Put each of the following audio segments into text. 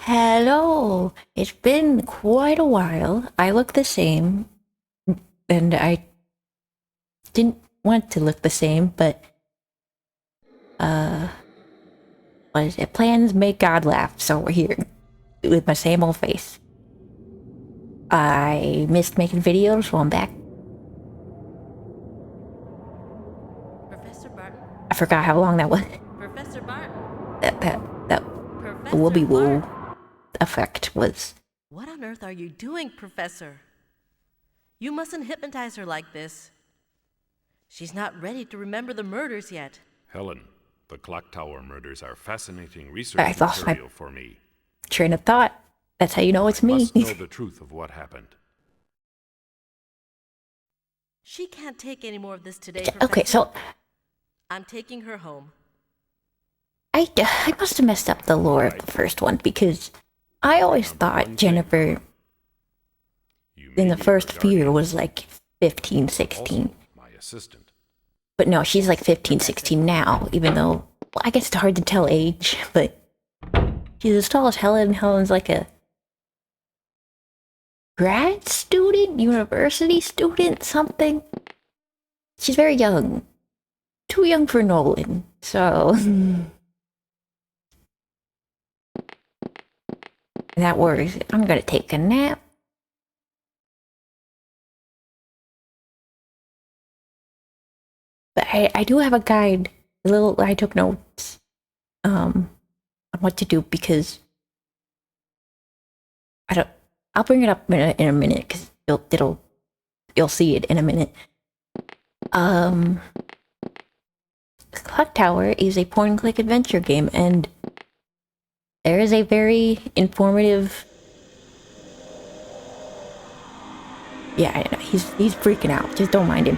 Hello! It's been quite a while. I look the same, and I didn't want to look the same, but, what is it? Plans make God laugh, so we're here with my same old face. I missed making videos, so I'm back. Professor Barton? I forgot how long that was. Professor Barton? That Professor whoopie woo Barton? effect was. What on earth are you doing, Professor? You mustn't hypnotize her like this. She's not ready to remember the murders yet. Helen, the clock tower murders are fascinating I research lost my material for me. train of thought. That's how you know it's I me. must know the truth of what happened. She can't take any more of this today, Okay, Professor. so I'm taking her home. I must have messed up the lore of the first one because I always thought Jennifer You in may the be first few regarding was like 15, 16. also my assistant. But no, she's like 15, 16 now, even though, well, I guess it's hard to tell age, but she's as tall as Helen. Helen's like a grad student, university student, something. She's very young. Too young for Nolan, so... that worries. I'm gonna take a nap. But I do have a guide. I took notes on what to do because I'll bring it up in a minute because you'll see it in a minute. Clock Tower is a point and click adventure game, and there is a very informative. Yeah, I know, he's freaking out. Just don't mind him.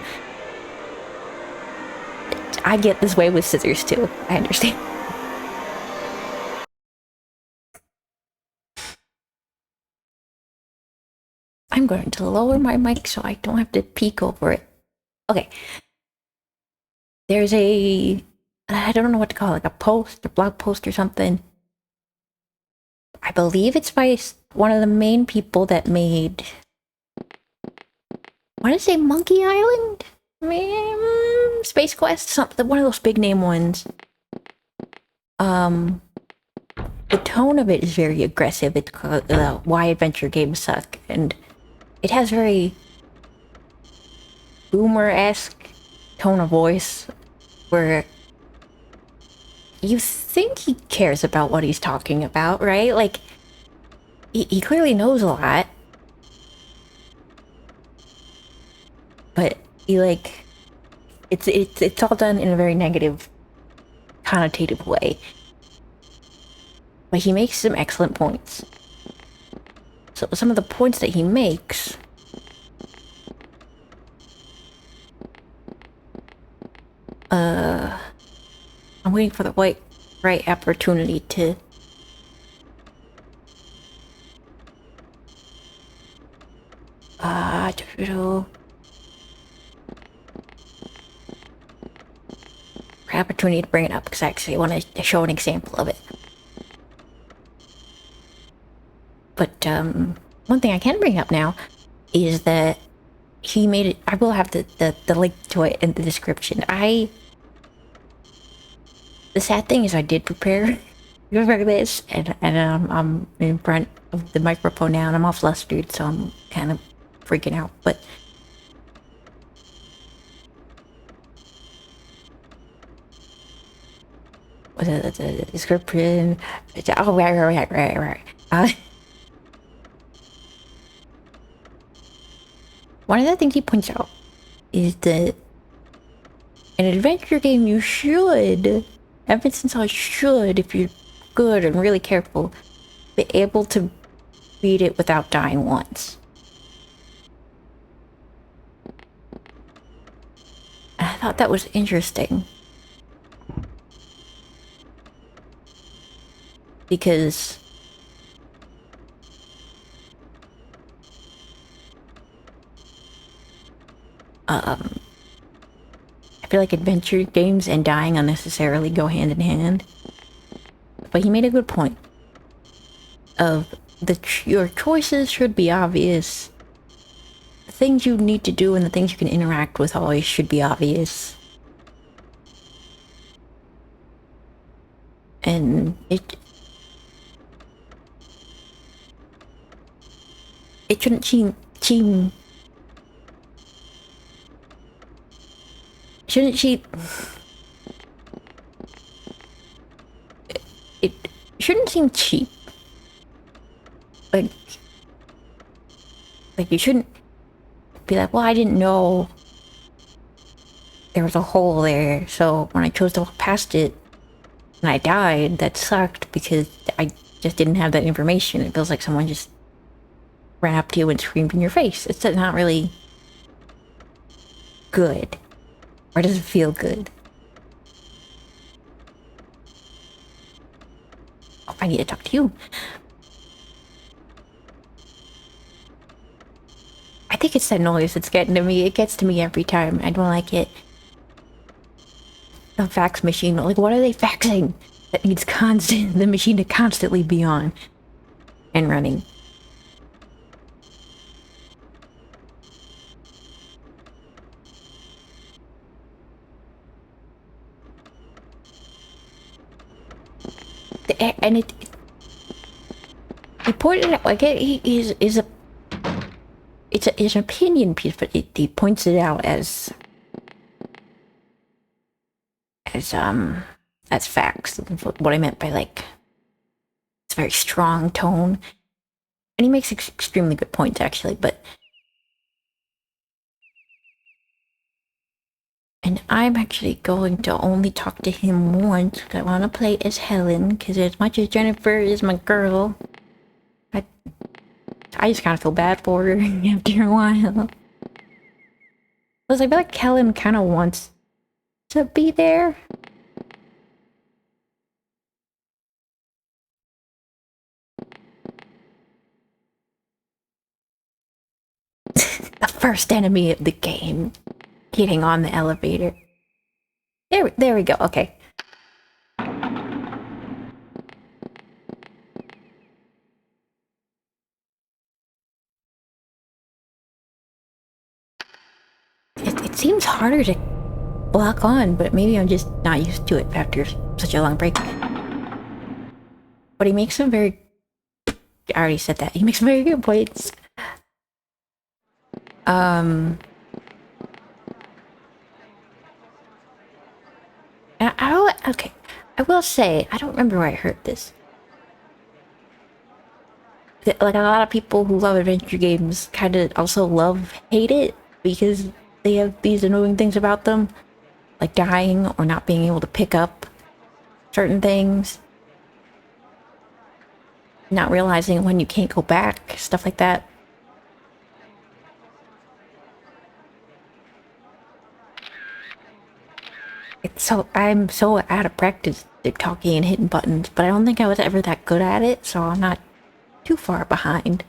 I get this way with scissors too. I understand. I'm going to lower my mic so I don't have to peek over it. Okay. There's I don't know what to call it, like a post, a blog post or something. I believe it's by one of the main people that made, what is it, Monkey Island? Space Quest? Something, one of those big name ones. The tone of it is very aggressive. It's called Why Adventure Games Suck, and it has very boomer-esque tone of voice where you think he cares about what he's talking about, right? Like, he clearly knows a lot. But he, like, it's all done in a very negative, connotative way. But he makes some excellent points. So some of the points that he makes... I'm waiting for the right opportunity to... opportunity to bring it up because I actually want to show an example of it. But one thing I can bring up now is that he made it. I will have the link to it in the description. The sad thing is I did prepare for this, and I'm in front of the microphone now, and I'm all flustered, so I'm kind of freaking out. But the description. Oh, right. One of the things he points out is that an adventure game you should, emphasis on should, if you're good and really careful, be able to beat it without dying once. And I thought that was interesting. Because I feel like adventure games and dying unnecessarily go hand in hand. But he made a good point. of your choices should be obvious. The things you need to do and the things you can interact with always should be obvious. And it shouldn't shouldn't it shouldn't seem cheap. Like you shouldn't be like, well, I didn't know there was a hole there, so when I chose to walk past it and I died, that sucked because I just didn't have that information. It feels like someone just ran up to you and screamed in your face. It's not really good. Or does it feel good? Oh, I need to talk to you. I think it's that noise that's getting to me. It gets to me every time. I don't like it. The fax machine. Like, what are they faxing? That needs the machine to constantly be on and running. And he pointed out, like, it's an opinion piece, but he points it out as facts. What I meant by, like, it's a very strong tone, and he makes extremely good points, actually. But and I'm actually going to only talk to him once. I want to play as Helen, because as much as Jennifer is my girl, I just kind of feel bad for her after a while. Plus, I feel like Helen kind of wants to be there. The first enemy of the game. Getting on the elevator. There we go. Okay. It seems harder to lock on, but maybe I'm just not used to it after such a long break. But he makes some very... I already said that. He makes some very good points. Okay. I will say, I don't remember where I heard this. That, like, a lot of people who love adventure games kind of also hate it because they have these annoying things about them. Like dying or not being able to pick up certain things. Not realizing when you can't go back, stuff like that. I'm so out of practice at talking and hitting buttons, but I don't think I was ever that good at it, so I'm not too far behind.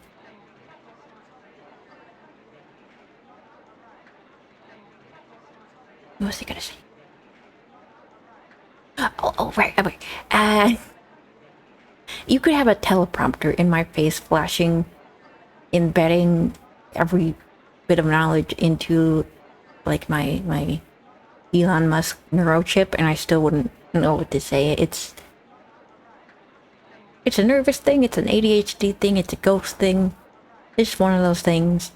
What was I gonna say? Right. You could have a teleprompter in my face flashing, embedding every bit of knowledge into, like, my Elon Musk neurochip, and I still wouldn't know what to say. It's a nervous thing, it's an ADHD thing, it's a ghost thing. It's one of those things.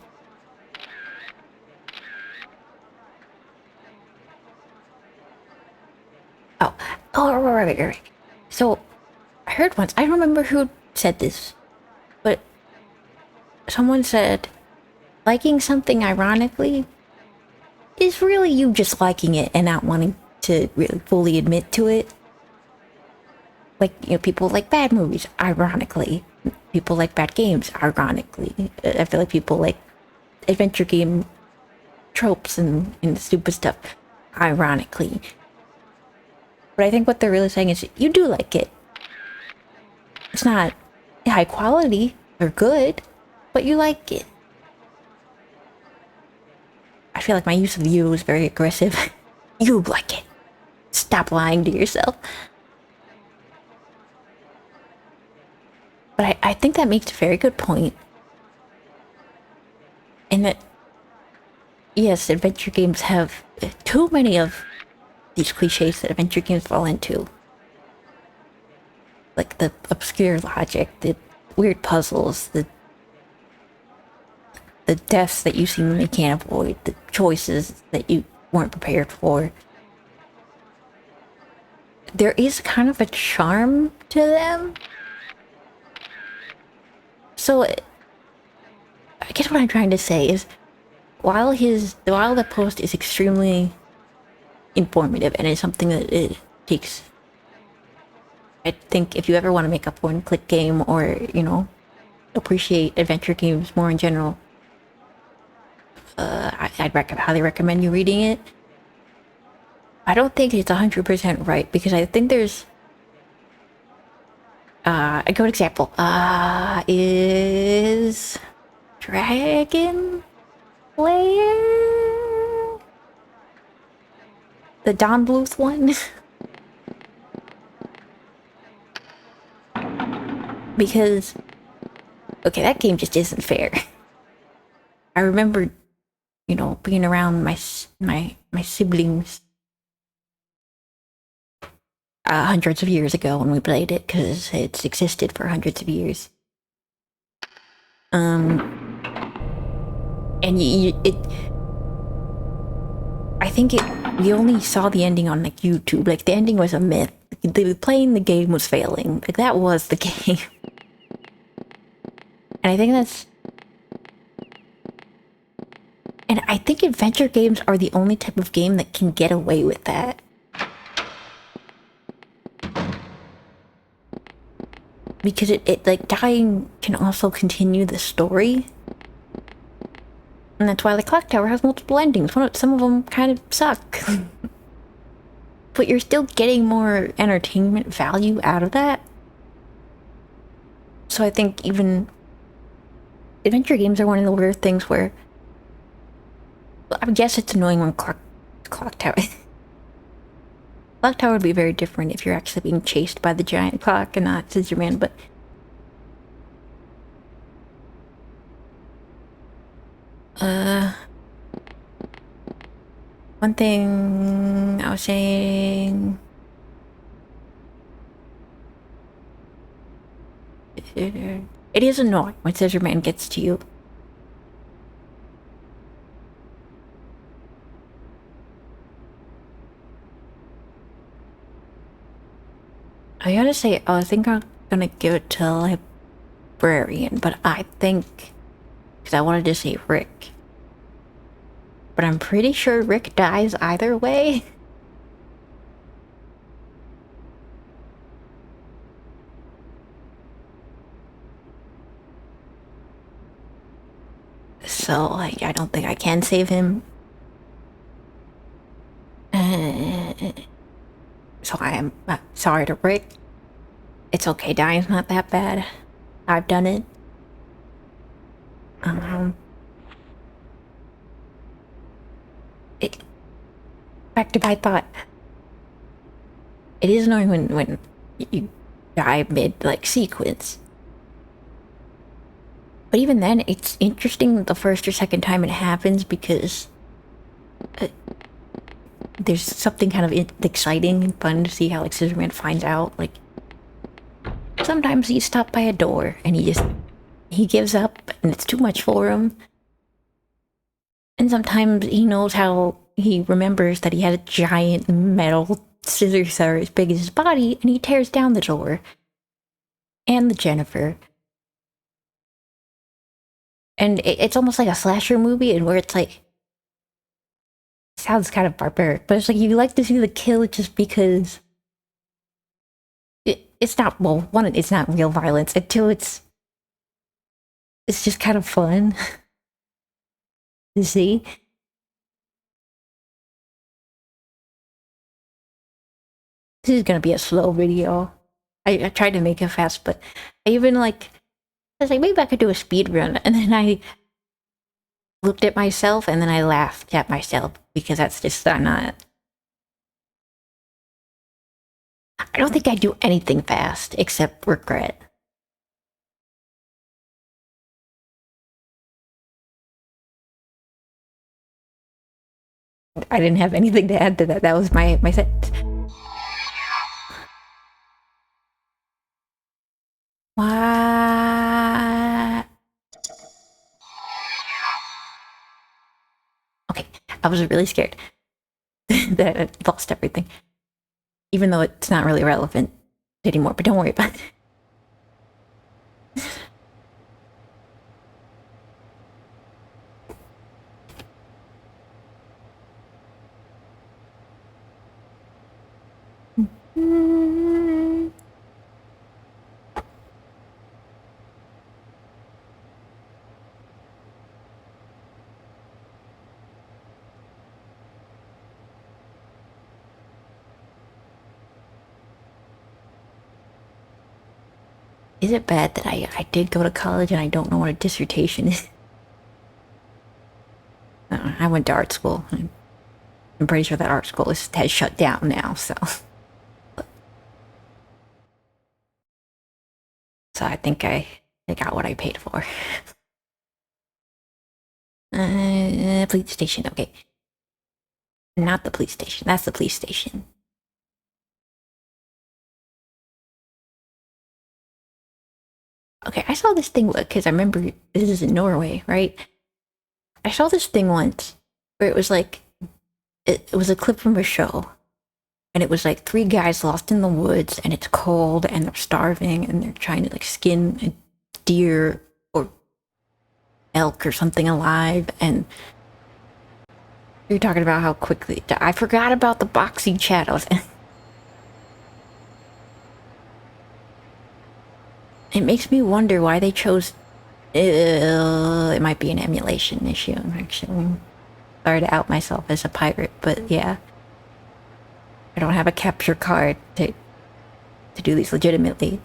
Right. So, I heard once, I don't remember who said this, but someone said, liking something ironically is really you just liking it and not wanting to really fully admit to it. Like, you know, people like bad movies, ironically. People like bad games, ironically. I feel like people like adventure game tropes and stupid stuff, ironically. But I think what they're really saying is you do like it. It's not high quality or good, but you like it. I feel like my use of you is very aggressive. You like it. Stop lying to yourself. But I think that makes a very good point. And that, yes, adventure games have too many of these cliches that adventure games fall into. Like the obscure logic, the weird puzzles, the deaths that you seemingly can't avoid, the choices that you weren't prepared for. There is kind of a charm to them. So, I guess what I'm trying to say is, while the post is extremely informative and it's something that it takes, I think if you ever want to make a point-and-click game or, you know, appreciate adventure games more in general, I'd highly recommend you reading it. I don't think it's 100% right because I think there's a good example is Dragon Slayer, the Don Bluth one. Because okay, that game just isn't fair. I remember, you know, being around my siblings hundreds of years ago when we played it because it's existed for hundreds of years. And I think we only saw the ending on like YouTube. Like the ending was a myth. Playing the game was failing. Like that was the game. And I think that's... And I think adventure games are the only type of game that can get away with that. Because it like dying can also continue the story. And that's why the Clock Tower has multiple endings. Some of them kind of suck. But you're still getting more entertainment value out of that. So I think even adventure games are one of the weird things where, I guess it's annoying when Clock Tower. Clock Tower would be very different if you're actually being chased by the giant clock and not Scissor Man, but one thing I was saying, it is annoying when Scissor Man gets to you. I gotta say, I think I'm gonna give it to Librarian, but I think, because I wanted to say Rick, but I'm pretty sure Rick dies either way. So, like, I don't think I can save him. So I am sorry to Rick. It's okay, dying's not that bad. I've done it. Back to my thought. It is annoying when you die mid, like, sequence. But even then, it's interesting the first or second time it happens because there's something kind of exciting and fun to see how, like, Scissor Man finds out. Like, sometimes he's stopped by a door and he gives up and it's too much for him. And sometimes he knows how he remembers that he had a giant metal scissors that are as big as his body and he tears down the door. And the Jennifer. And it's almost like a slasher movie, and where it's like, sounds kind of barbaric, but it's like you like to see the kill just because it's not, well, one, it's not real violence, and two, it's just kind of fun to see. This is gonna be a slow video. I tried to make it fast, but I even like, I was like, maybe I could do a speed run, and then I looked at myself and then I laughed at myself because that's just not. I don't think I do anything fast except regret. I didn't have anything to add to that. That was my sentence. What? Okay, I was really scared that I lost everything. Even though it's not really relevant anymore, but don't worry about it. Is it bad that I did go to college and I don't know what a dissertation is? I went to art school. I'm pretty sure that art school has shut down now, so. So I think I got what I paid for. Police station, okay. Not the police station, that's the police station. Okay, I saw this thing because I remember this is in Norway, right? I saw this thing once where it was like, it was a clip from a show. And it was like 3 guys lost in the woods and it's cold and they're starving and they're trying to like skin a deer or elk or something alive. And you're talking about how quickly, I forgot about the boxing chat. It makes me wonder why they chose, it might be an emulation issue, actually. Sorry to out myself as a pirate, but yeah. I don't have a capture card to do these legitimately.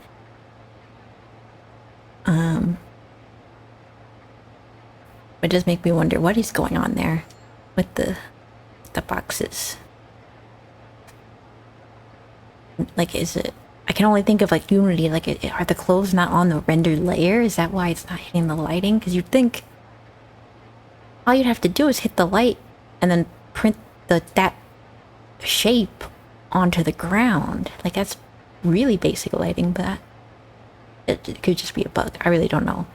It does make me wonder what is going on there with the boxes. Like, is it? I can only think of like Unity. Like, are the clothes not on the rendered layer? Is that why it's not hitting the lighting? Because you'd think all you'd have to do is hit the light and then print that shape onto the ground. Like, that's really basic lighting, but it could just be a bug. I really don't know.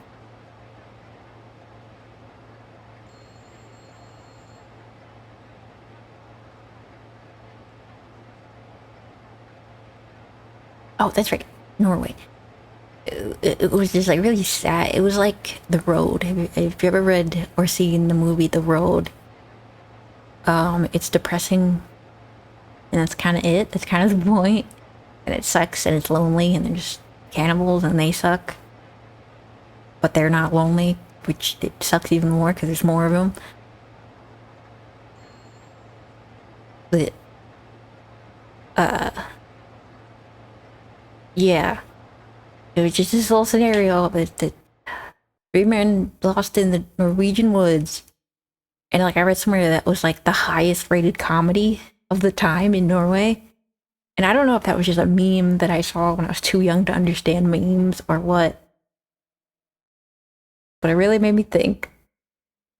Oh, that's right, Norway. It was just like really sad. It was like The Road. Have you ever read or seen the movie The Road? It's depressing, and that's kind of it. That's kind of the point. And it sucks, and it's lonely, and they're just cannibals, and they suck. But they're not lonely, which it sucks even more because there's more of them. But, yeah. It was just this little scenario that 3 men lost in the Norwegian woods. And like I read somewhere that was like the highest rated comedy of the time in Norway. And I don't know if that was just a meme that I saw when I was too young to understand memes or what. But it really made me think.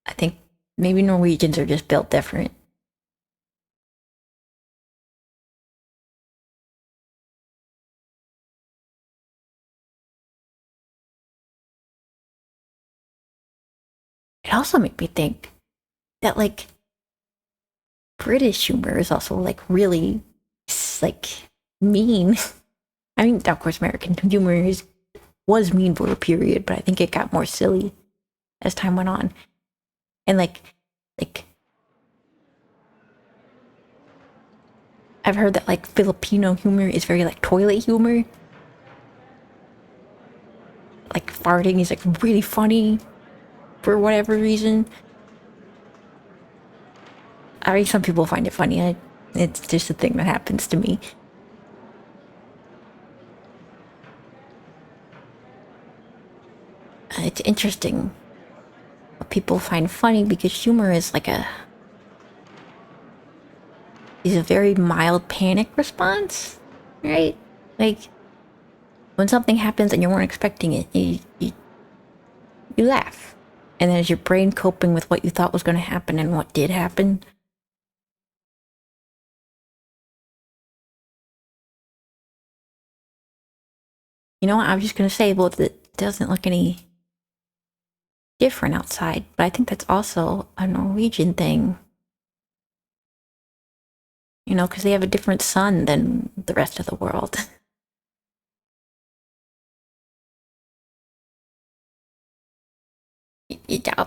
I think maybe Norwegians are just built different. It also made me think that like British humor is also like really like mean. I mean, of course, American humor was mean for a period, but I think it got more silly as time went on. And like I've heard that like Filipino humor is very like toilet humor. Like farting is like really funny for whatever reason. I mean, some people find it funny. It's just a thing that happens to me. It's interesting what people find funny because humor is like is a very mild panic response, right? Like when something happens and you weren't expecting it, you laugh, and then is your brain coping with what you thought was going to happen and what did happen? You know what? I was just gonna say, well, it doesn't look any different outside, but I think that's also a Norwegian thing. You know, because they have a different sun than the rest of the world. Yeah,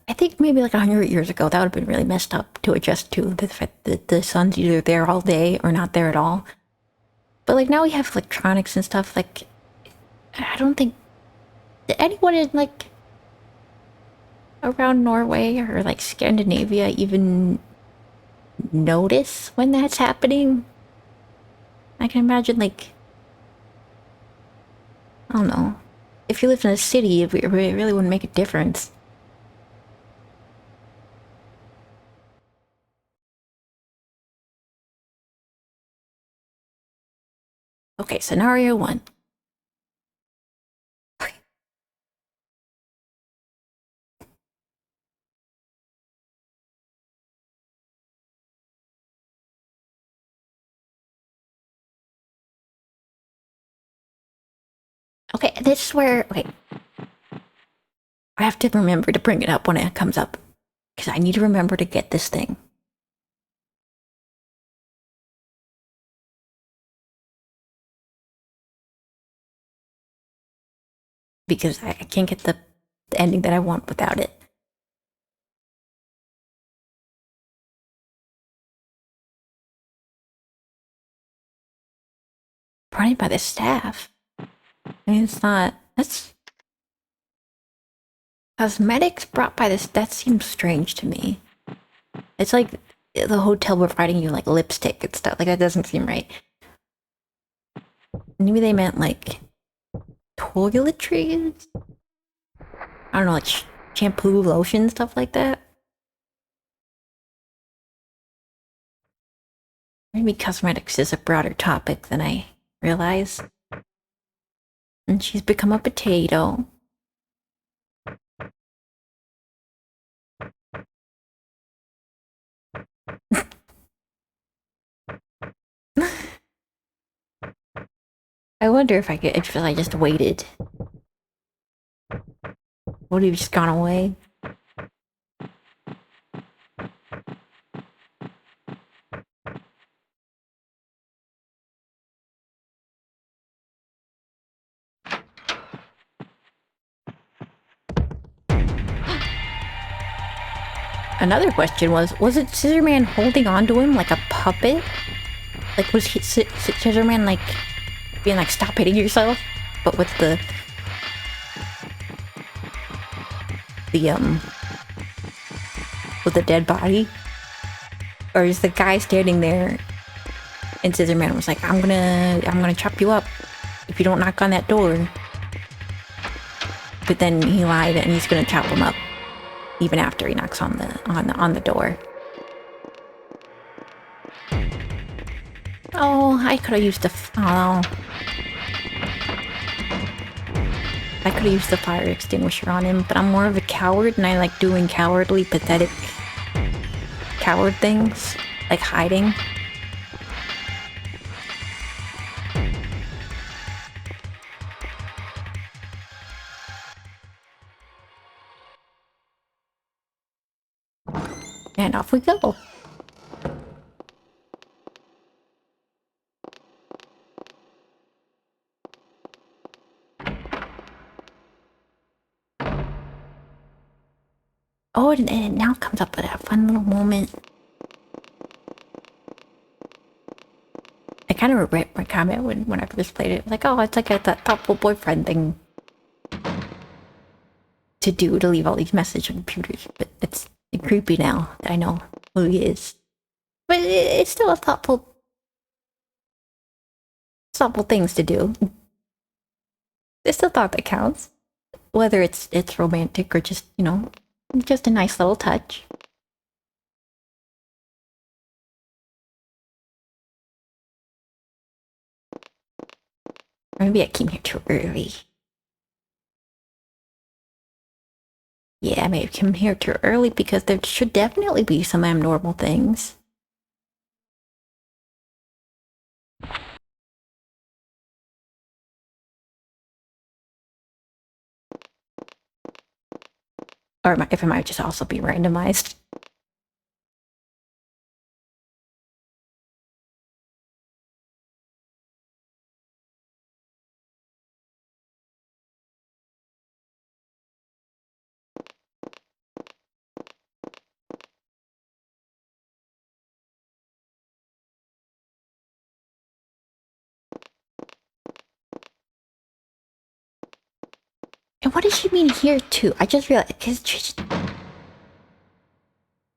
I think maybe like 100 years ago, that would have been really messed up to adjust to the fact that the sun's either there all day or not there at all. But like now we have electronics and stuff. Like, I don't think did anyone in like around Norway or like Scandinavia even notice when that's happening. I can imagine, like, I don't know. If you lived in a city, it really wouldn't make a difference. Okay, scenario one. Okay, this is where, okay. I have to remember to bring it up when it comes up. Because I need to remember to get this thing. Because I can't get the ending that I want without it. Brought in by the staff. I mean, it's not. That's. Cosmetics brought by this. That seems strange to me. It's like the hotel providing you like lipstick and stuff. Like, that doesn't seem right. Maybe they meant like toiletries? I don't know, like shampoo, lotion, stuff like that. Maybe cosmetics is a broader topic than I realize. And she's become a potato. I wonder if I just waited. Would he have just gone away? Another question was it Scissorman holding on to him like a puppet? Like, was Scissorman like being like, stop hitting yourself? But with the with the dead body? Or is the guy standing there and Scissorman was like, I'm gonna chop you up if you don't knock on that door. But then he lied and he's gonna chop him up even after he knocks on the door. Oh, I could have used I could have used the fire extinguisher on him, but I'm more of a coward and I like doing cowardly, pathetic coward things, like hiding. And off we go. Oh, and it now comes up with that fun little moment. I kind of regret my comment when I first played it. Like, oh, it's like that thoughtful boyfriend thing to do, to leave all these messages on computers. But it's creepy now that I know who he is. But it's still a thoughtful things to do. It's the thought that counts. Whether it's romantic or just, you know, just a nice little touch. Or maybe I came here too early. Yeah, I may have come here too early because there should definitely be some abnormal things. Or if it might just also be randomized. And what does she mean here too? I just realized, because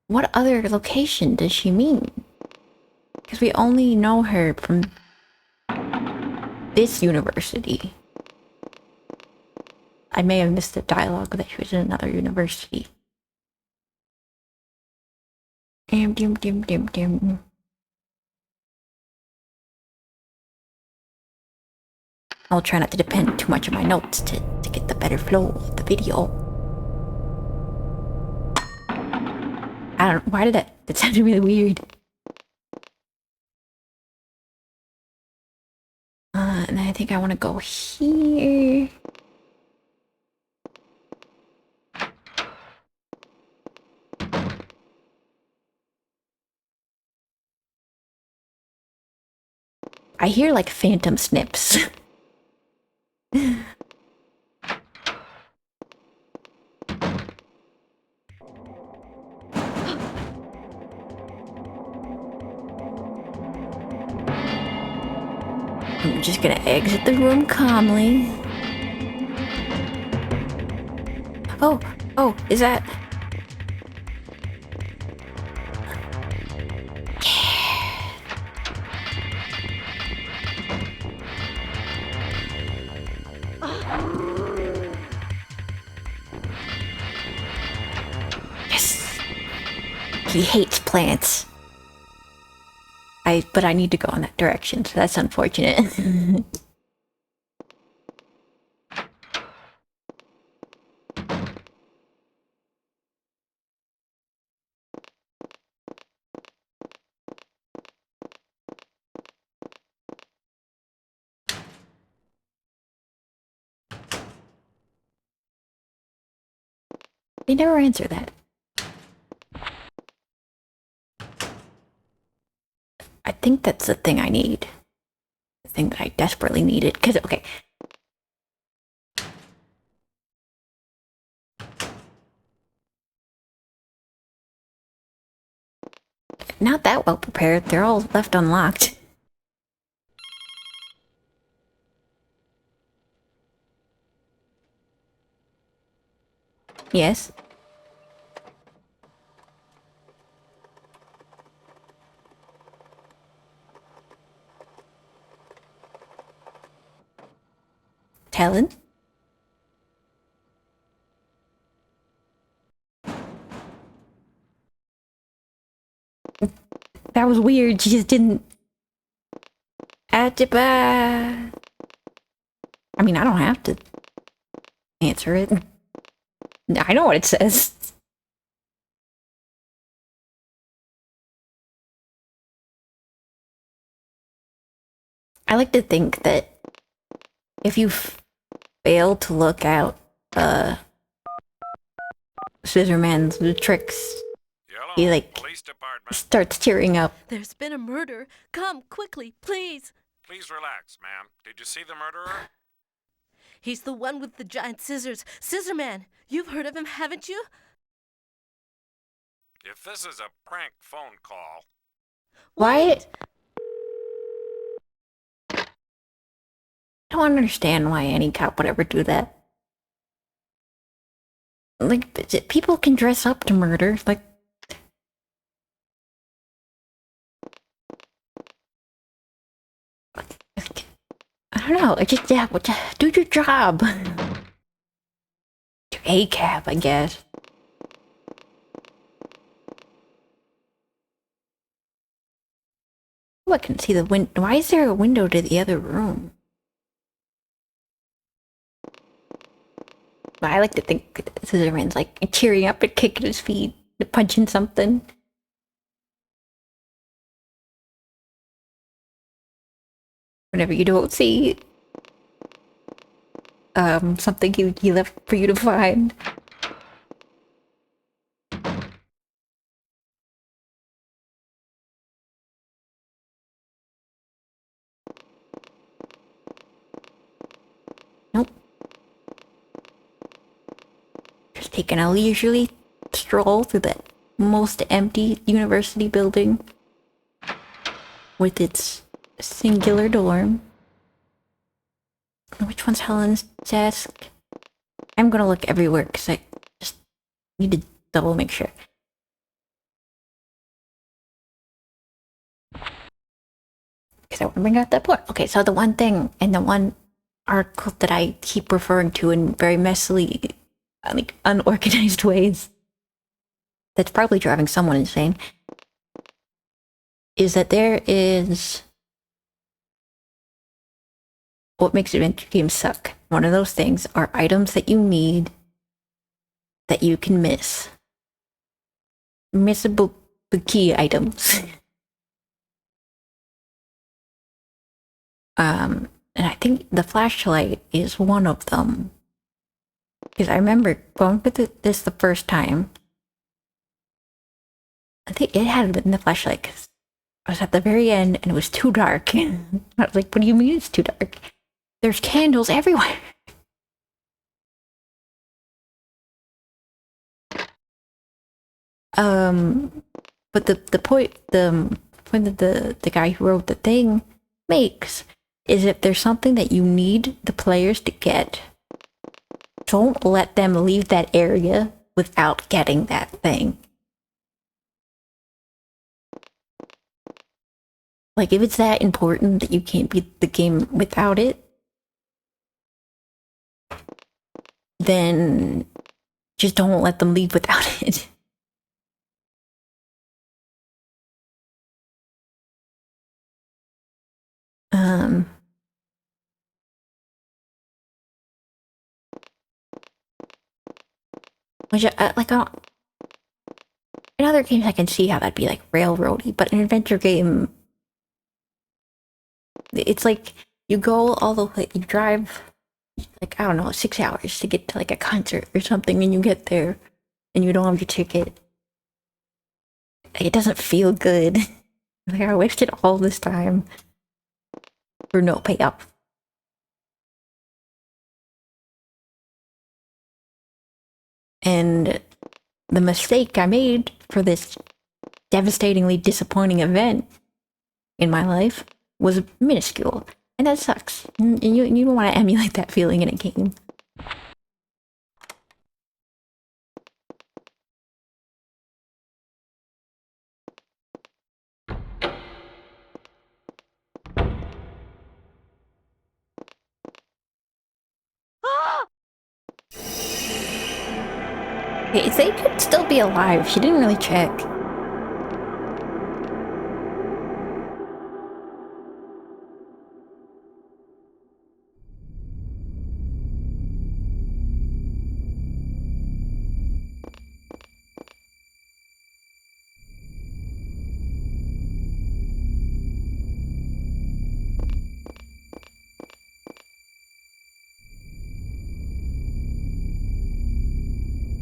what other location does she mean? Because we only know her from this university. I may have missed the dialogue that she was in another university. Dim dim dim dim dim. I'll try not to depend too much on my notes to get the better flow of the video. I don't know, why did that sounded really weird. And I think I want to go here. I hear like phantom snips. I'm just gonna exit the room calmly. Oh, is that... Yes! He hates plants. But I need to go in that direction, so that's unfortunate. They never answer that. I think that's the thing I need. The thing that I desperately needed. Because, okay. Not that well prepared. They're all left unlocked. Yes? Helen? That was weird. She just didn't... Atiba. I mean, I don't have to answer it. I know what it says. I like to think that if you fail to look out Scissorman's tricks, he like Police Department. starts tearing up. There's been a murder. Come quickly, please. Please relax, ma'am. Did you see the murderer? He's the one with the giant scissors. Scissorman. You've heard of him, haven't you? If this is a prank phone call... Why? I don't understand why any cop would ever do that. Like, people can dress up to murder. Like, I don't know. I just, yeah, do your job. Do a cab, I guess. Oh, I can see the window. Why is there a window to the other room? I like to think Scissorman's like cheering up and kicking his feet, punching something. Whenever you don't see something he left for you to find. just taking a leisurely stroll through the most empty university building with its singular dorm. Which one's Helen's desk? I'm gonna look everywhere because I just need to double make sure. Because I want to bring out that book. Okay, so the one thing and the one article that I keep referring to in very messily, like, unorganized ways, that's probably driving someone insane, is that there is what makes adventure games suck. One of those things are items that you need that you can miss. Missable key items. And I think the flashlight is one of them. Because I remember going through this the first time. I think it had been the flashlight because I was at the very end and it was too dark. I was like, what do you mean it's too dark? There's candles everywhere. But the point that the guy who wrote the thing makes is if there's something that you need the players to get, don't let them leave that area without getting that thing. Like, if it's that important that you can't beat the game without it, then just don't let them leave without it. Which, like, in other games I can see how that'd be, like, railroady, but an adventure game, it's like, you go all the way, you drive, like, I don't know, 6 hours to get to, like, a concert or something, and you get there, and you don't have your ticket. It doesn't feel good. Like, I wasted all this time for no payoff. And the mistake I made for this devastatingly disappointing event in my life was minuscule. And that sucks. And you don't want to emulate that feeling in a game. Okay, they could still be alive. She didn't really check.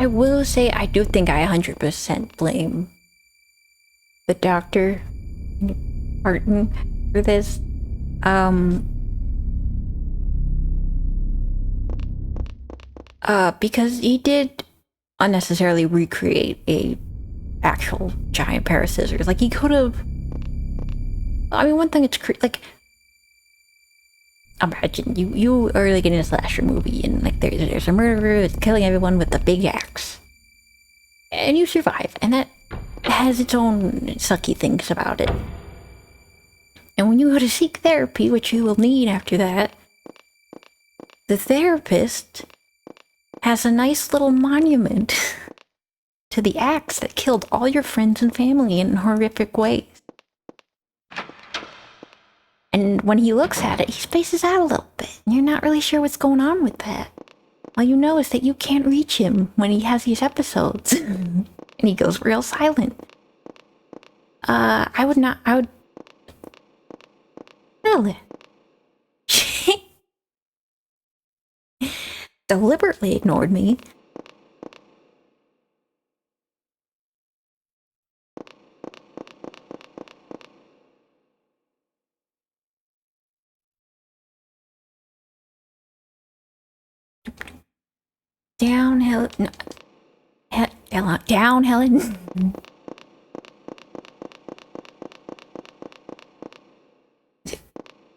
I will say I do think I 100% blame the doctor, Martin, for this. Because he did unnecessarily recreate a actual giant pair of scissors. Like, he could have. I mean, one thing it's like, imagine you are like in a slasher movie and like there's a murderer that's killing everyone with a big axe, and you survive, and that has its own sucky things about it. And when you go to seek therapy, which you will need after that, the therapist has a nice little monument to the axe that killed all your friends and family in horrific ways. And when he looks at it, he spaces out a little bit, and you're not really sure what's going on with that. All you know is that you can't reach him when he has these episodes. And he goes real silent. I would really deliberately ignored me. Downhill. No. Down, Helen.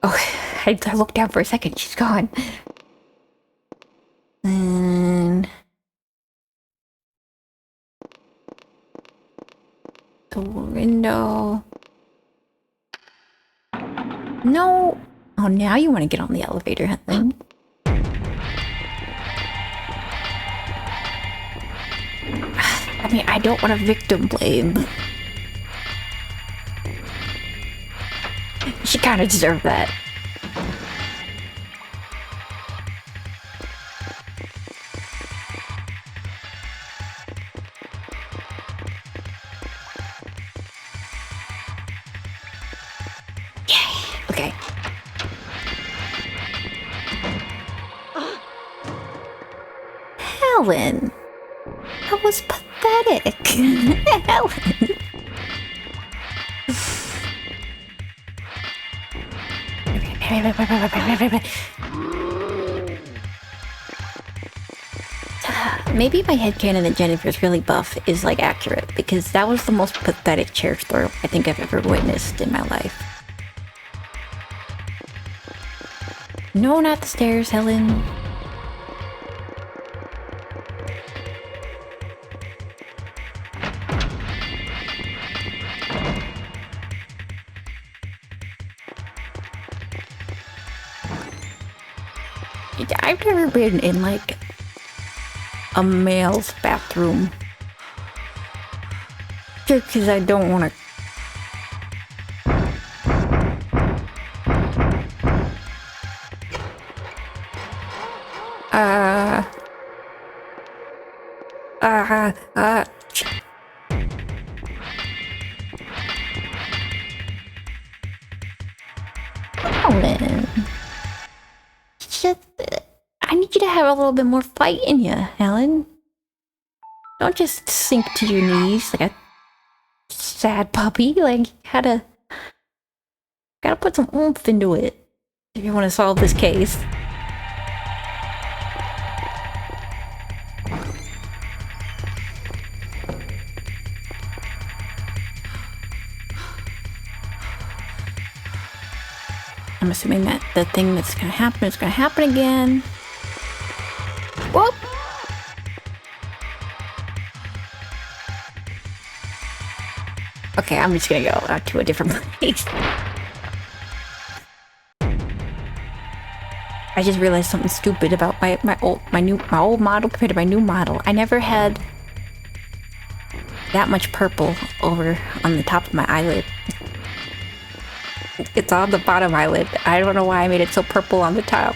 Oh, I looked down for a second. She's gone. And the window. No. Oh, now you want to get on the elevator, Helen. I mean, I don't want to victim blame. She kind of deserved that. Yay! Okay. Helen! That was pathetic. Helen! Maybe my headcanon that Jennifer's really buff is like accurate, because that was the most pathetic chair throw I think I've ever witnessed in my life. No, not the stairs, Helen. I've never been in like a male's bathroom just because I don't want to. Helen. Just, I need you to have a little bit more fight in you, Helen. Don't just sink to your knees like a sad puppy. Like, gotta put some oomph into it if you want to solve this case. I'm assuming that the thing that's gonna happen is gonna happen again. Whoop! Okay, I'm just gonna go out to a different place. I just realized something stupid about my old model compared to my new model. I never had that much purple over on the top of my eyelid. It's on the bottom eyelid. I don't know why I made it so purple on the top.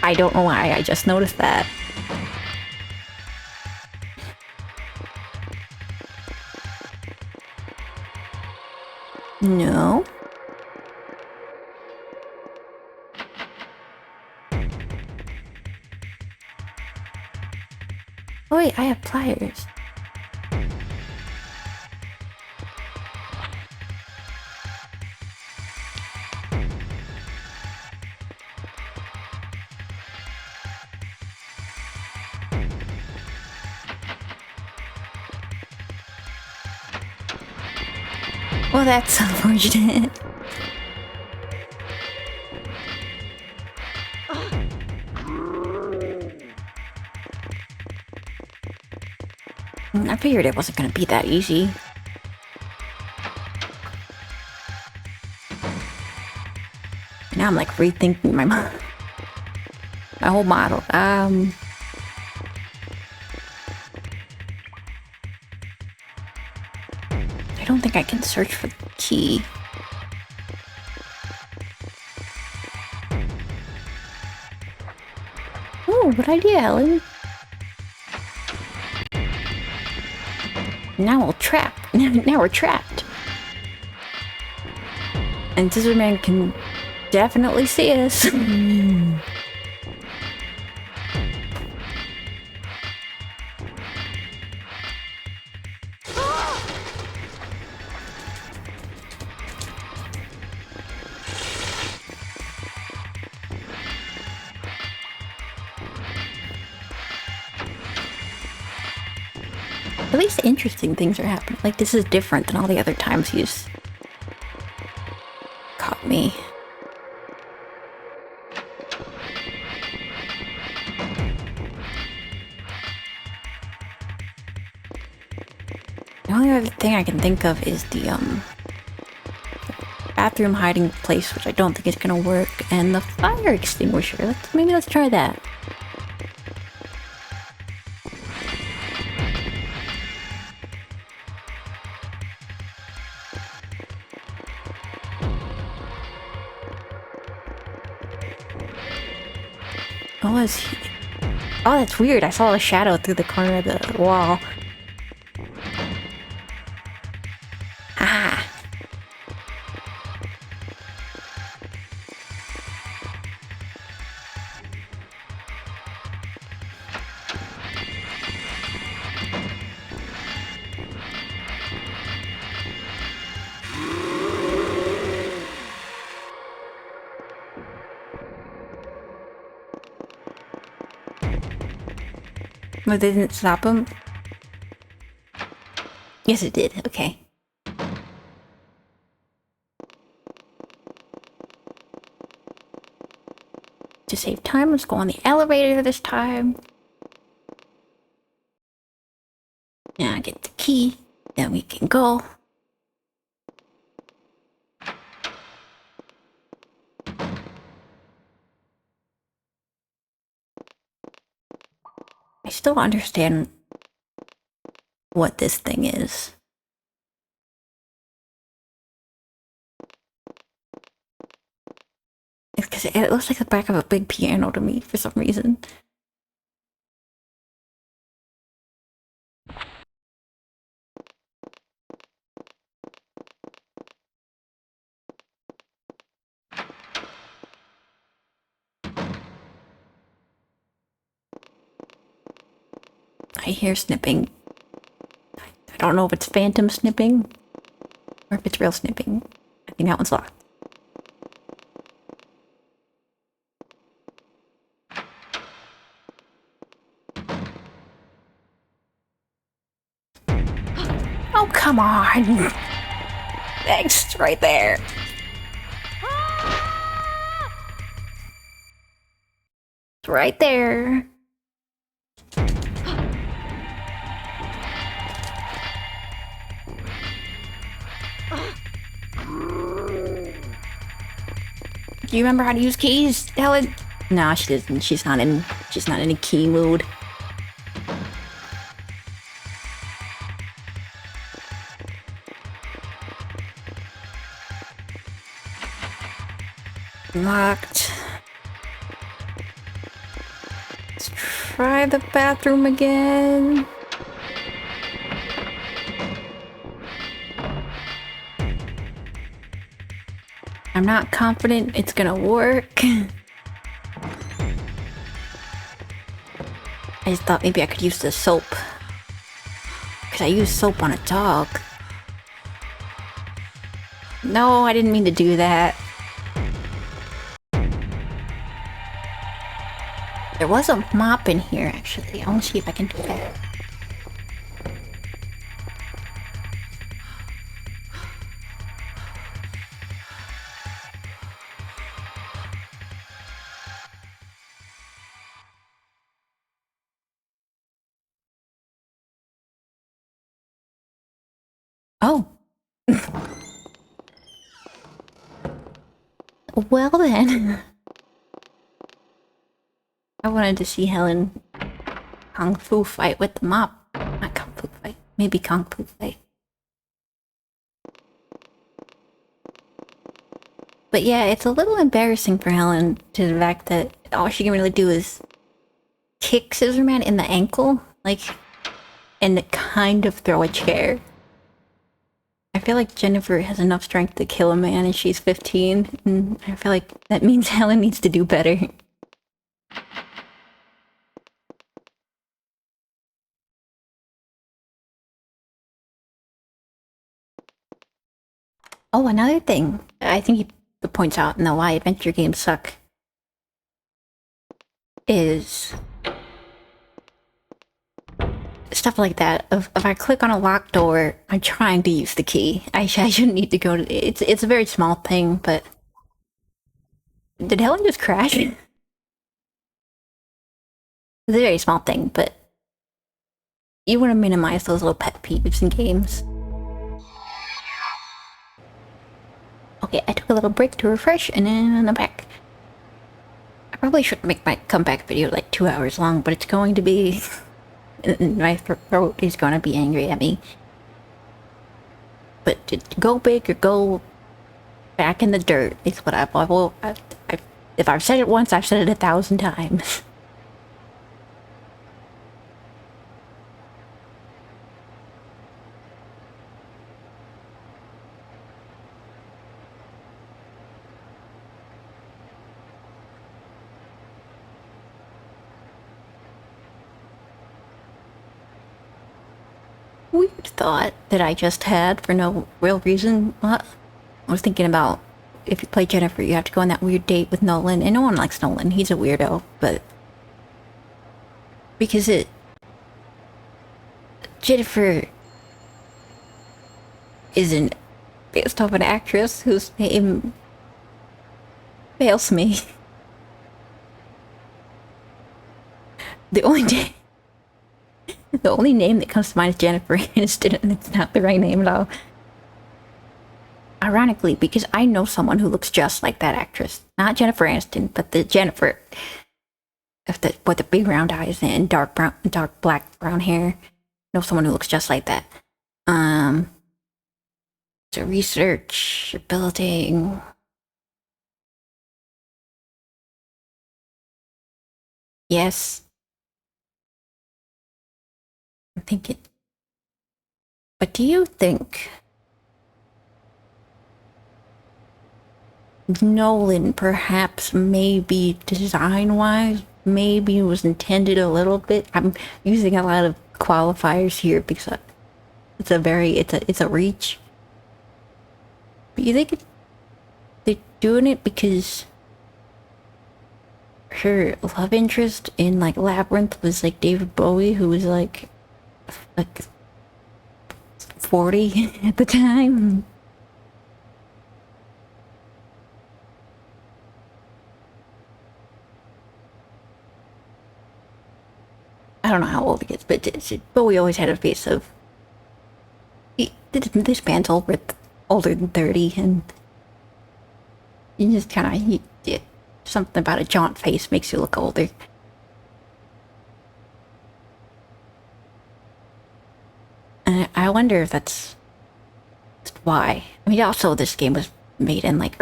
I don't know why, I just noticed that. No. Oh wait, I have pliers. Well, that's unfortunate. I figured it wasn't gonna be that easy. Now I'm like rethinking my whole model. I don't think I can search for the key. Ooh, good idea, Helen. Now we'll trap. Now we're trapped. And Scissorman can definitely see us. At least interesting things are happening. Like, this is different than all the other times he's caught me. The only other thing I can think of is the bathroom hiding place, which I don't think is gonna work, and the fire extinguisher. Maybe let's try that. What was he? Oh, that's weird. I saw a shadow through the corner of the wall. Ah. But they didn't stop him? Yes, it did. Okay. To save time, let's go on the elevator this time. Now get the key, then we can go. I still don't understand what this thing is. It's because it looks like the back of a big piano to me for some reason. I hear snipping. I don't know if it's phantom snipping or if it's real snipping. I think that one's locked. Oh, come on! Thanks, right there. It's right there. Do you remember how to use keys, Helen? No, she doesn't. She's not in a key mood. Locked. Let's try the bathroom again. I'm not confident it's gonna work. I just thought maybe I could use the soap. Because I used soap on a dog. No, I didn't mean to do that. There was a mop in here, actually. I want to see if I can do that. Oh. Well then. I wanted to see Helen Kung Fu fight with the mop. Not Kung Fu fight. Maybe Kung Fu fight. But yeah, it's a little embarrassing for Helen to the fact that all she can really do is kick Scissorman in the ankle, like, and kind of throw a chair. I feel like Jennifer has enough strength to kill a man and she's 15, and I feel like that means Helen needs to do better. Oh, another thing I think he points out in the why adventure games suck is stuff like that. If I click on a locked door, I'm trying to use the key. I shouldn't need to go to. It's a very small thing, but did Helen just crash? It's a very small thing, but you want to minimize those little pet peeves in games. Okay, I took a little break to refresh, and then I'm back. I probably should make my comeback video like 2 hours long, but it's going to be... my throat is going to be angry at me. But to go big or go back in the dirt is what if I've said it once, I've said it 1,000 times. Weird thought that I just had for no real reason. What? I was thinking about if you play Jennifer, you have to go on that weird date with Nolan, and no one likes Nolan. He's a weirdo, but because Jennifer isn't based off an actress whose name fails me. The only name that comes to mind is Jennifer Aniston, and it's not the right name at all. Ironically, because I know someone who looks just like that actress. Not Jennifer Aniston, but the Jennifer with the big round eyes and dark black brown hair. I know someone who looks just like that. So research, building. Yes. I'm thinking. But do you think Nolan perhaps maybe design-wise maybe was intended a little bit? I'm using a lot of qualifiers here because it's a reach. But you think they're doing it because her love interest in like Labyrinth was like David Bowie, who was like 40 at the time? I don't know how old he is, but Bowie always had a face of... This band's older than 30, and you just kind of... something about a jaunt face makes you look older. And I wonder if that's why. I mean, also this game was made in like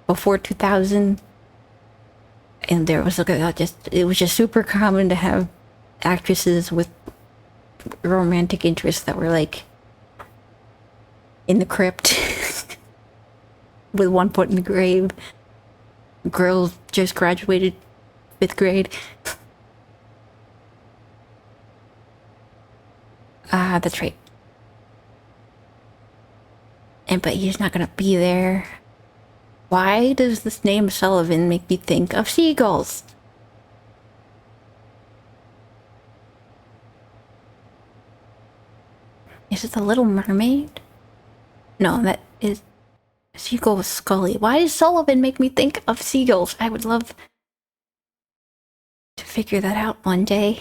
before 2000, and there was it was just super common to have actresses with romantic interests that were like in the crypt with one foot in the grave. Girls just graduated 5th grade. That's right. But he's not gonna be there. Why does this name Sullivan make me think of seagulls? Is it the Little Mermaid? No, that is... Seagull was Scully. Why does Sullivan make me think of seagulls? I would love to figure that out one day.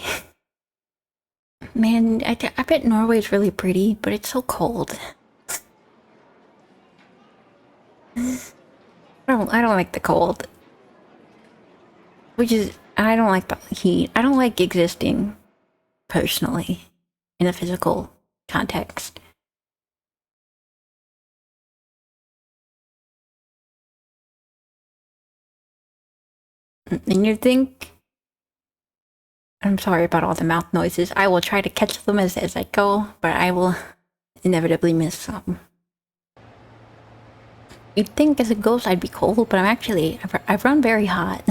Man, I bet Norway's really pretty, but it's so cold. I don't like the cold. I don't like the heat. I don't like existing, personally, in a physical context. And you think... I'm sorry about all the mouth noises. I will try to catch them as I go, but I will inevitably miss some. You'd think as a ghost I'd be cold, but I've run very hot.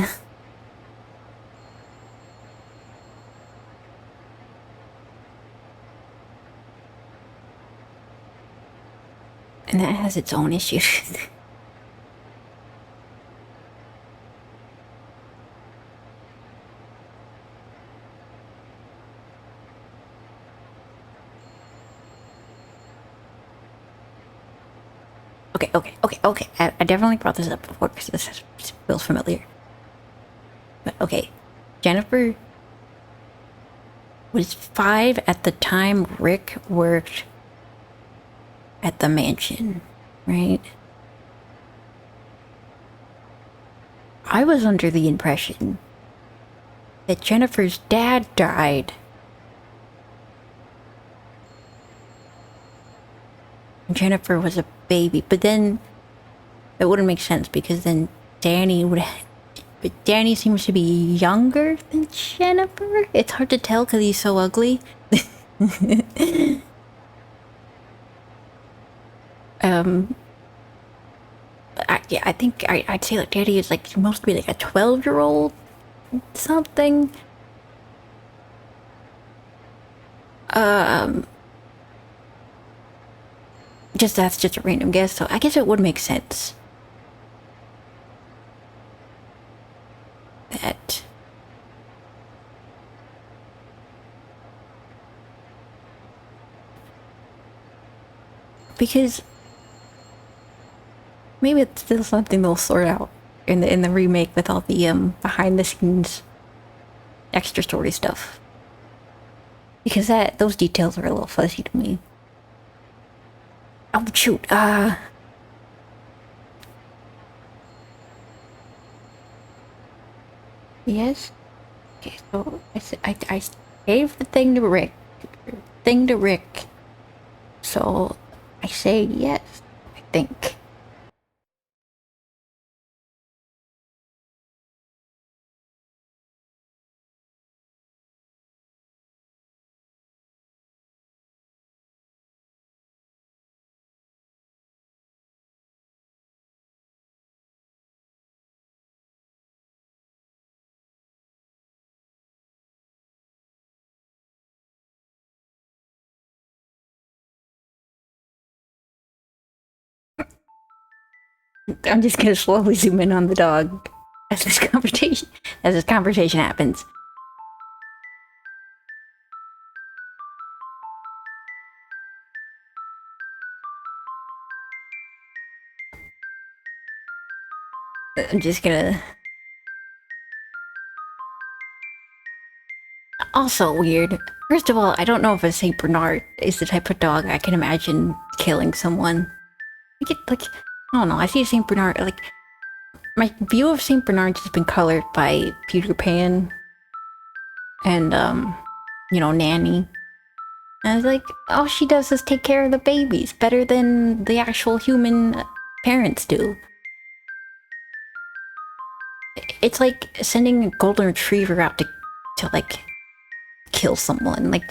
And that has its own issues. Okay. I definitely brought this up before because this feels familiar. But okay, Jennifer was 5 at the time Rick worked at the mansion, right? I was under the impression that Jennifer's dad died. Jennifer was a baby, but then it wouldn't make sense because then Danny would. But Danny seems to be younger than Jennifer. It's hard to tell because he's so ugly. I think I'd say like Danny is like supposed to be like a 12-year-old something. That's just a random guess, so I guess it would make sense that because maybe it's still something they'll sort out in the remake with all the behind the scenes extra story stuff, because those details are a little fuzzy to me. Oh shoot, yes. Okay, so I gave the thing to Rick. So I say yes, I think. I'm just gonna slowly zoom in on the dog as this conversation happens. I'm just gonna. Also weird. First of all, I don't know if a Saint Bernard is the type of dog I can imagine killing someone. I don't know. I see a Saint Bernard like my view of Saint Bernards has been colored by Peter Pan and Nanny. And I was like, all she does is take care of the babies better than the actual human parents do. It's like sending a golden retriever out to like kill someone. Like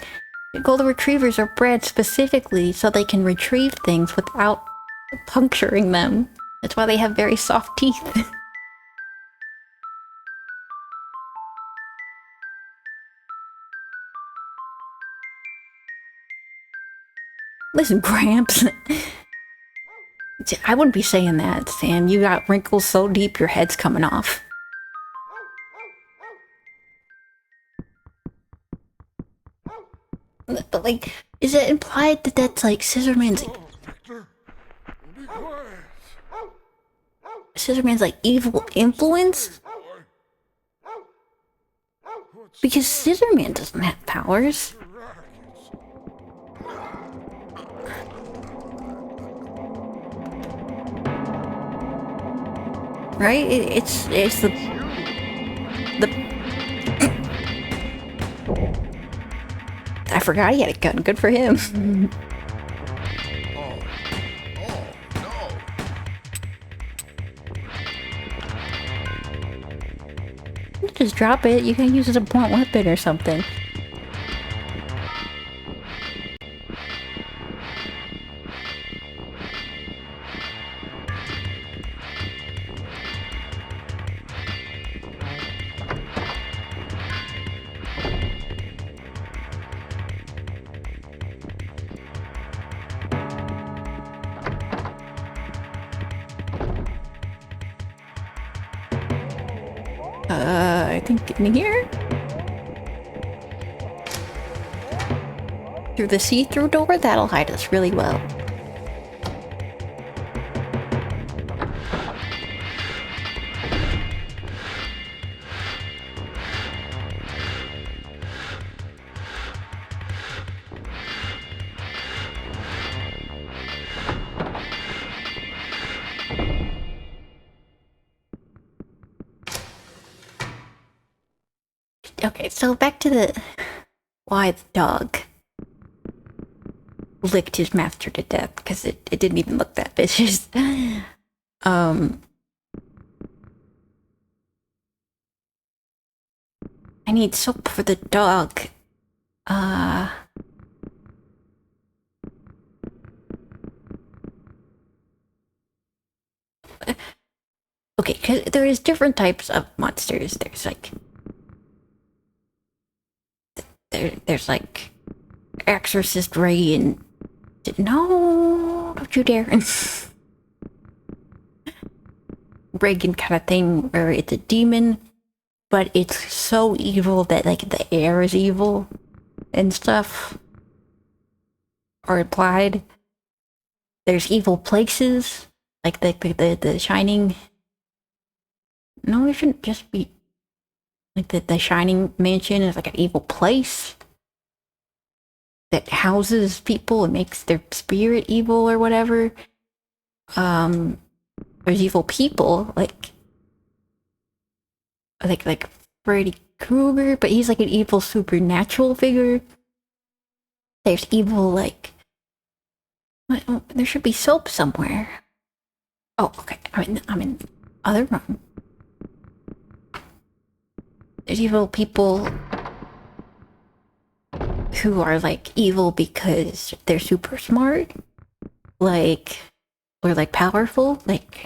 golden retrievers are bred specifically so they can retrieve things without puncturing them. That's why they have very soft teeth. Listen, Gramps. I wouldn't be saying that, Sam. You got wrinkles so deep your head's coming off. But like, is it implied that that's like Scissorman's... Scissorman's like evil influence? Because Scissorman doesn't have powers. Right? It's the I forgot he had a gun. Good for him. Just drop it. You can use it as a blunt weapon or something. I think in here? Through the see-through door? That'll hide us really well. Okay, so back to the why the dog licked his master to death, because it didn't even look that vicious. I need soap for the dog. Okay, cause there is different types of monsters. There's like there's like Exorcist Ray and no, don't you dare. Reagan kind of thing where it's a demon, but it's so evil that like the air is evil and stuff are implied. There's evil places like the Shining. No, it shouldn't just be like the Shining mansion is like an evil place that houses people and makes their spirit evil or whatever. There's evil people like Freddy Krueger, but he's like an evil supernatural figure. There's evil like there should be soap somewhere. Oh, okay. I'm in other room. There's evil people who are like evil because they're super smart, like or like powerful, like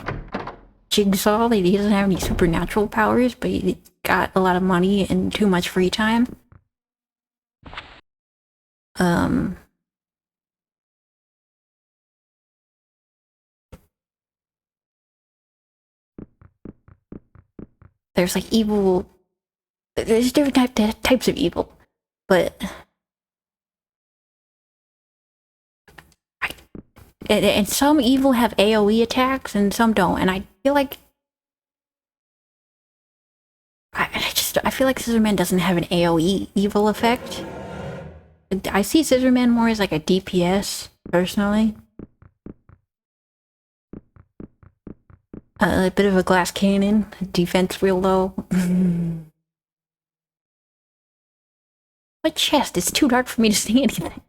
Jigsaw. Like, he doesn't have any supernatural powers, but he got a lot of money and too much free time. There's like evil. There's different types of evil, but and some evil have AOE attacks and some don't. And I feel like I feel like Scissorman doesn't have an AOE evil effect. I see Scissorman more as like a DPS personally. A bit of a glass cannon, defense real low. What chest? It's too dark for me to see anything.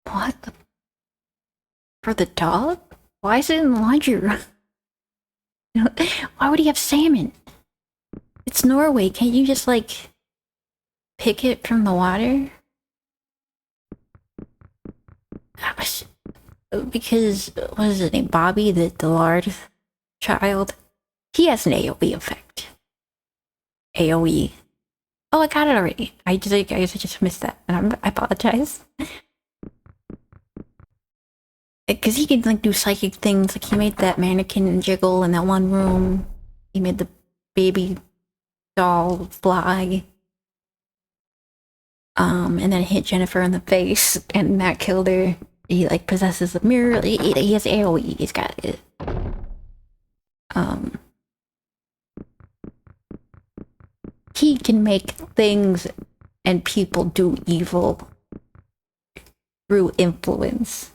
What? For the dog? Why is it in the laundry room? Why would he have salmon? It's Norway. Can't you just like pick it from the water? Because what is his name? Bobby, the lard child. He has an AOE effect. AOE. Oh, I got it already. I guess I just missed that, and I apologize. Because he can like do psychic things. Like he made that mannequin jiggle in that one room. He made the baby doll fly. And then hit Jennifer in the face, and that killed her. He like possesses the mirror. He has AOE. He's got it. He can make things and people do evil through influence.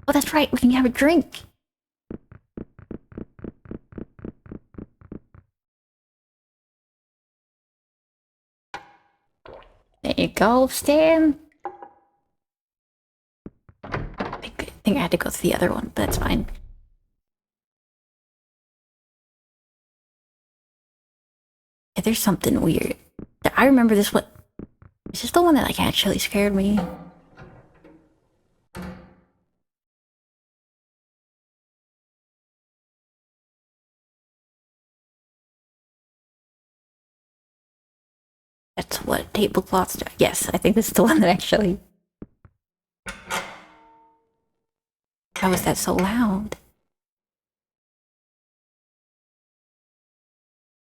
Oh, that's right. We can have a drink. There you go, Stan. I think I had to go to the other one, but that's fine. Yeah, there's something weird. I remember this one. Is this the one that like actually scared me? That's what tablecloths do. Yes, I think this is the one that actually. How was that so loud?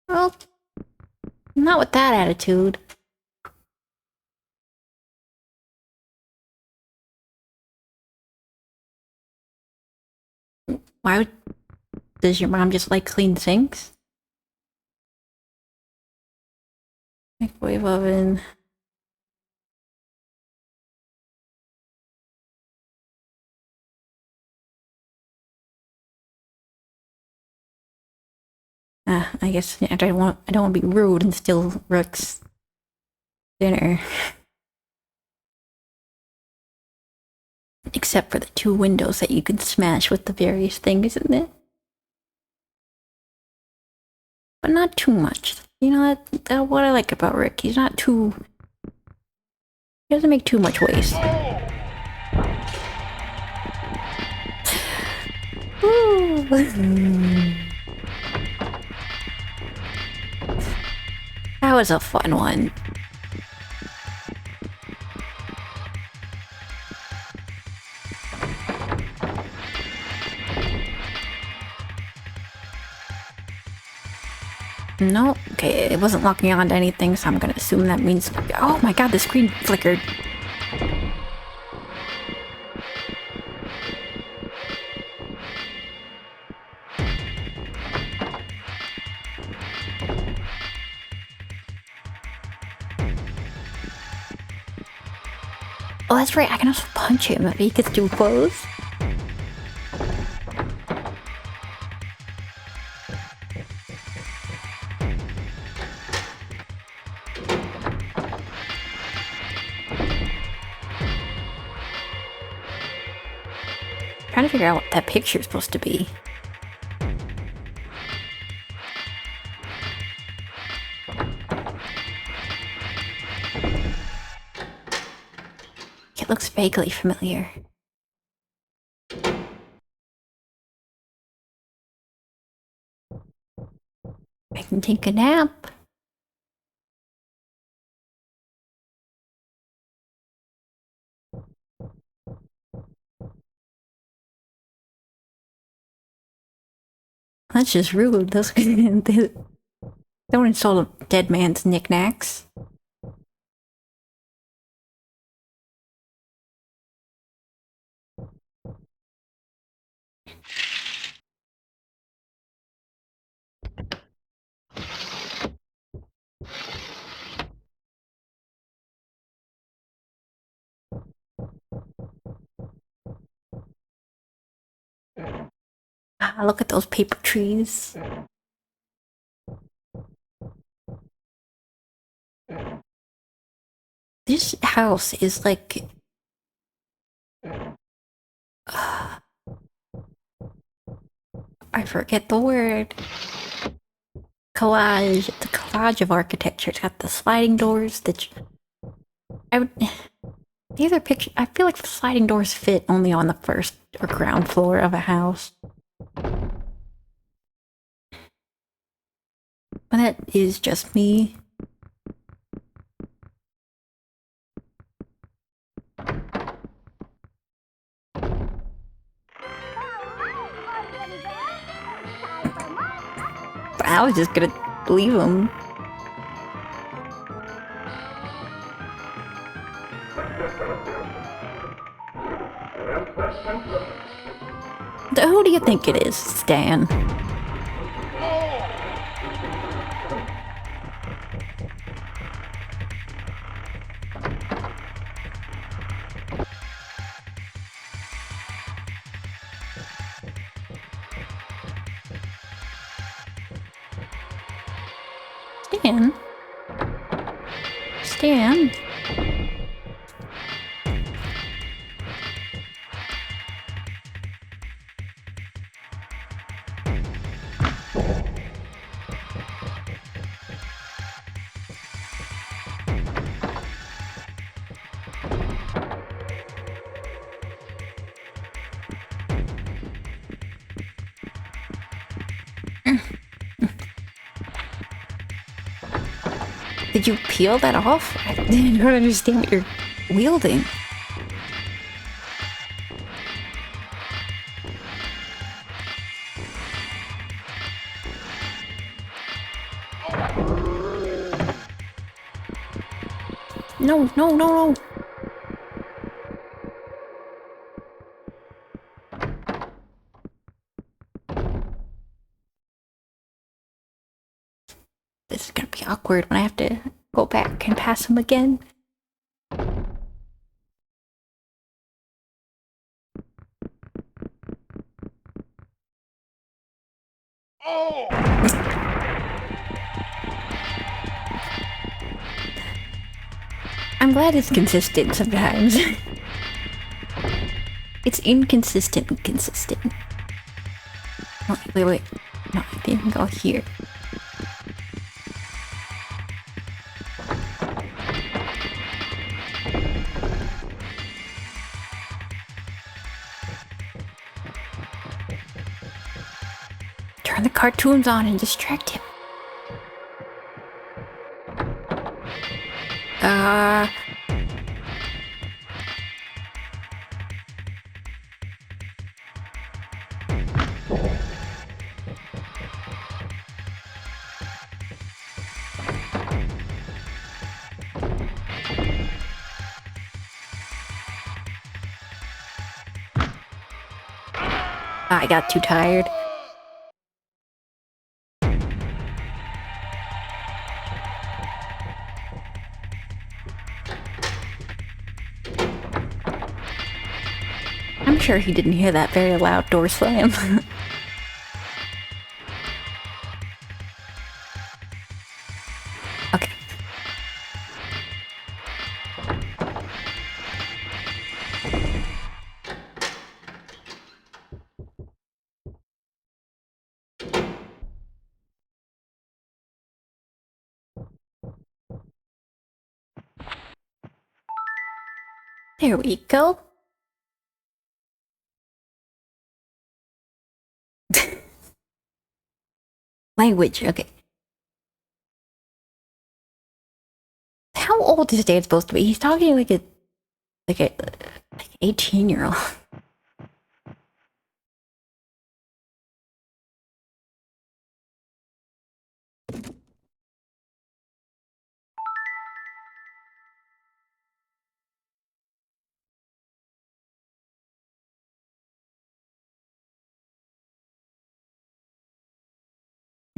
Well, not with that attitude. Why would... Does your mom just like clean sinks? Microwave oven. I guess I don't want to be rude and steal Rook's dinner. Except for the 2 windows that you can smash with the various things in it. But not too much. You know, that's what I like about Rick. He's not too... He doesn't make too much waste. Ooh. That was a fun one. No, okay, it wasn't locking on to anything, so I'm gonna assume that means... Oh my god, the screen flickered. Oh, that's right, I can also punch him if he gets too close. Trying to figure out what that picture is supposed to be. It looks vaguely familiar. I can take a nap. That's just rude. Those don't insult a dead man's knickknacks. Ah, look at those paper trees. This house is like... I forget the word. Collage. It's a collage of architecture. It's got the sliding doors that... I would... The other picture... I feel like the sliding doors fit only on the first or ground floor of a house. But that is just me. I was just gonna leave him. Who do you think it is, Stan? Stan? Stan? Did you peel that off? I don't understand what you're wielding. No, no, no, no. This is gonna be awkward when I have to go back and pass him again. I'm glad it's consistent sometimes. It's inconsistent and consistent. Oh, wait. No, I didn't go here. Turn the cartoons on and distract him. I got too tired. I'm sure he didn't hear that very loud door slam. Okay. There we go. Language, okay. How old is Dad supposed to be? He's talking like a 18-year-old.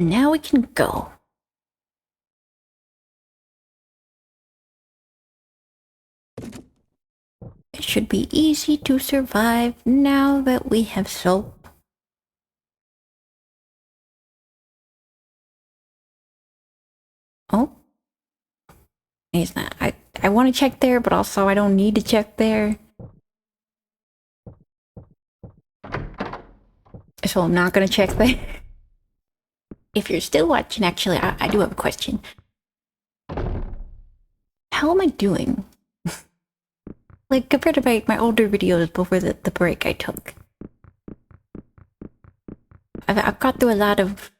Now we can go. It should be easy to survive now that we have soap. Oh? He's not. I want to check there, but also I don't need to check there. So I'm not gonna check there. If you're still watching, actually, I do have a question. How am I doing? Like, compared to my older videos before the break I took. I've got through a lot of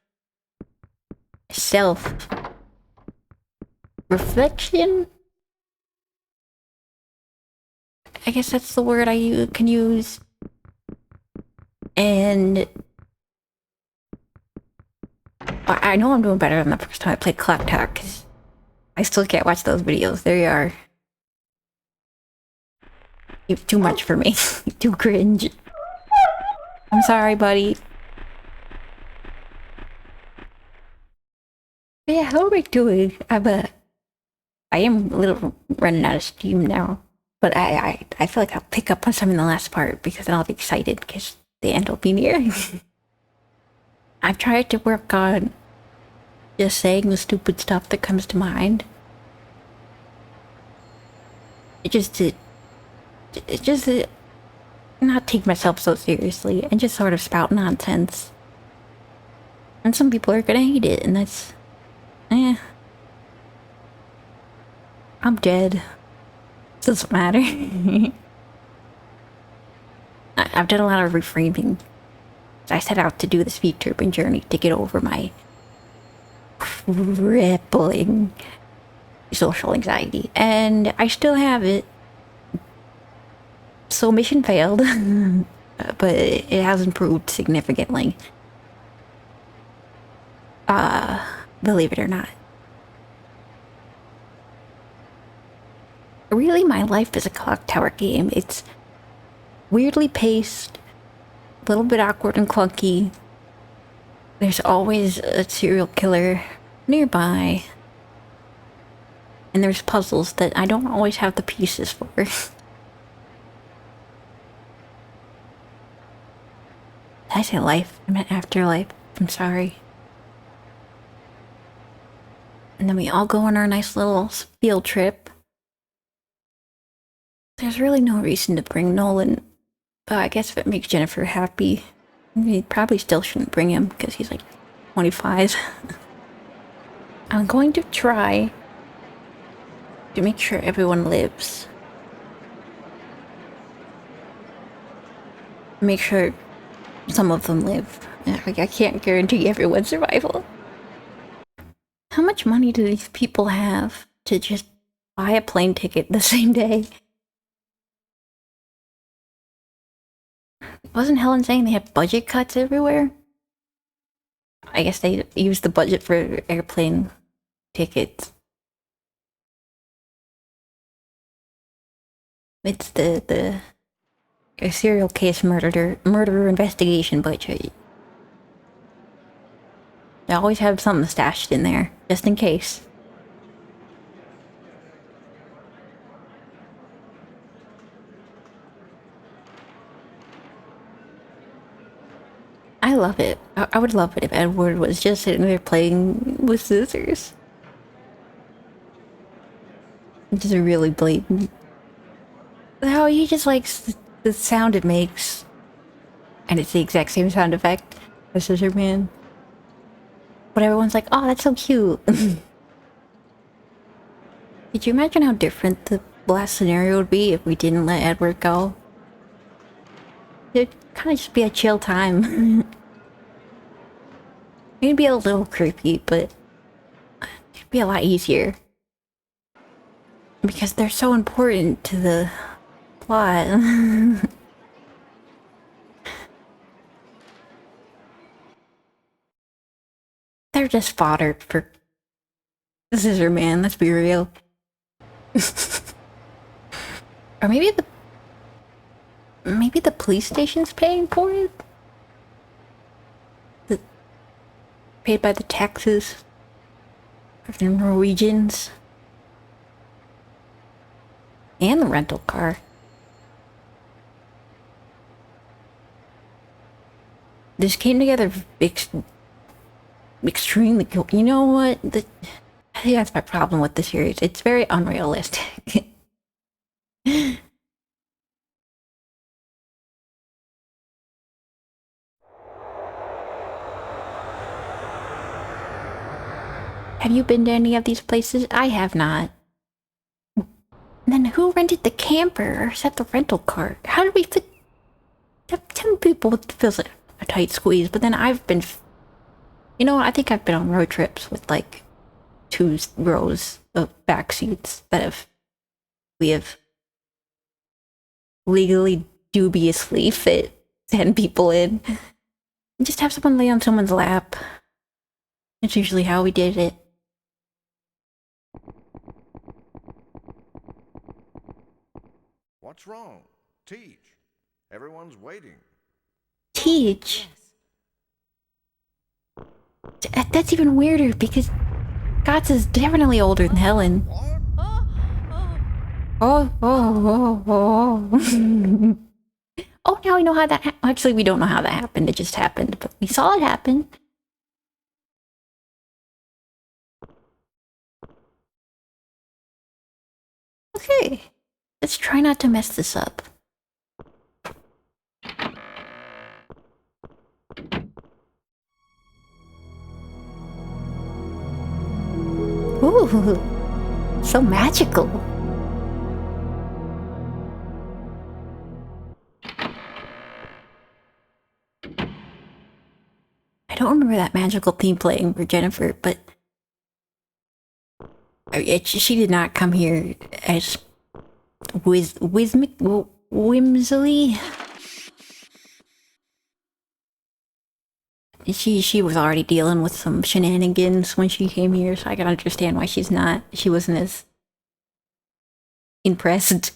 self-reflection? I guess that's the word I can use. And I know I'm doing better than the first time I played Clock Talk, because I still can't watch those videos. There you are. You're too much for me. Too cringe. I'm sorry, buddy. But yeah, how am I doing? I am a little running out of steam now. But I feel like I'll pick up on some in the last part, because then I'll be excited, because the end will be near. I've tried to work on just saying the stupid stuff that comes to mind. It just not take myself so seriously and just sort of spout nonsense. And some people are gonna hate it, and that's... I'm dead. Doesn't matter. I've done a lot of reframing. I set out to do this Vtuber journey to get over my crippling social anxiety, and I still have it. So mission failed, but it has improved significantly. Believe it or not. Really, my life is a clock tower game. It's weirdly paced, a little bit awkward and clunky. There's always a serial killer nearby. And there's puzzles that I don't always have the pieces for. Did I say life? I meant afterlife. I'm sorry. And then we all go on our nice little field trip. There's really no reason to bring Nolan, but I guess if it makes Jennifer happy, we probably still shouldn't bring him because he's like 25. I'm going to try to make sure everyone lives. Make sure some of them live. I can't guarantee everyone's survival. How much money do these people have to just buy a plane ticket the same day? Wasn't Helen saying they had budget cuts everywhere? I guess they used the budget for airplane tickets. It's the serial case murder investigation budget. They always have something stashed in there, just in case. I love it. I would love it if Edward was just sitting there playing with scissors. Just a really blatant. How he just likes the sound it makes. And it's the exact same sound effect as Scissor Man. But everyone's like, oh, that's so cute. Could you imagine how different the last scenario would be if we didn't let Edward go? It'd kind of just be a chill time. It'd be a little creepy, but it'd be a lot easier. Because they're so important to the plot. They're just fodder for Scissor Man, let's be real. Or maybe the police station's paying for it? Paid by the taxes of the Norwegians. And the rental car. This came together extremely cool. You know what? I think that's my problem with the series. It's very unrealistic. Have you been to any of these places? I have not. And then who rented the camper or set the rental car? How did we fit 10 people? It feels like a tight squeeze, but then I've been... You know, I think I've been on road trips with like 2 rows of back seats that we have legally dubiously fit 10 people in. Just have someone lay on someone's lap. That's usually how we did it. What's wrong? Teach. Everyone's waiting. Teach? That's even weirder because Gotts is definitely older than Helen. Oh. Oh, now we know how that happened. Actually, we don't know how that happened. It just happened, but we saw it happen. Okay. Let's try not to mess this up. Ooh, so magical. I don't remember that magical theme playing for Jennifer, but she did not come here as whimsily. She was already dealing with some shenanigans when she came here, so I can understand why she wasn't as impressed.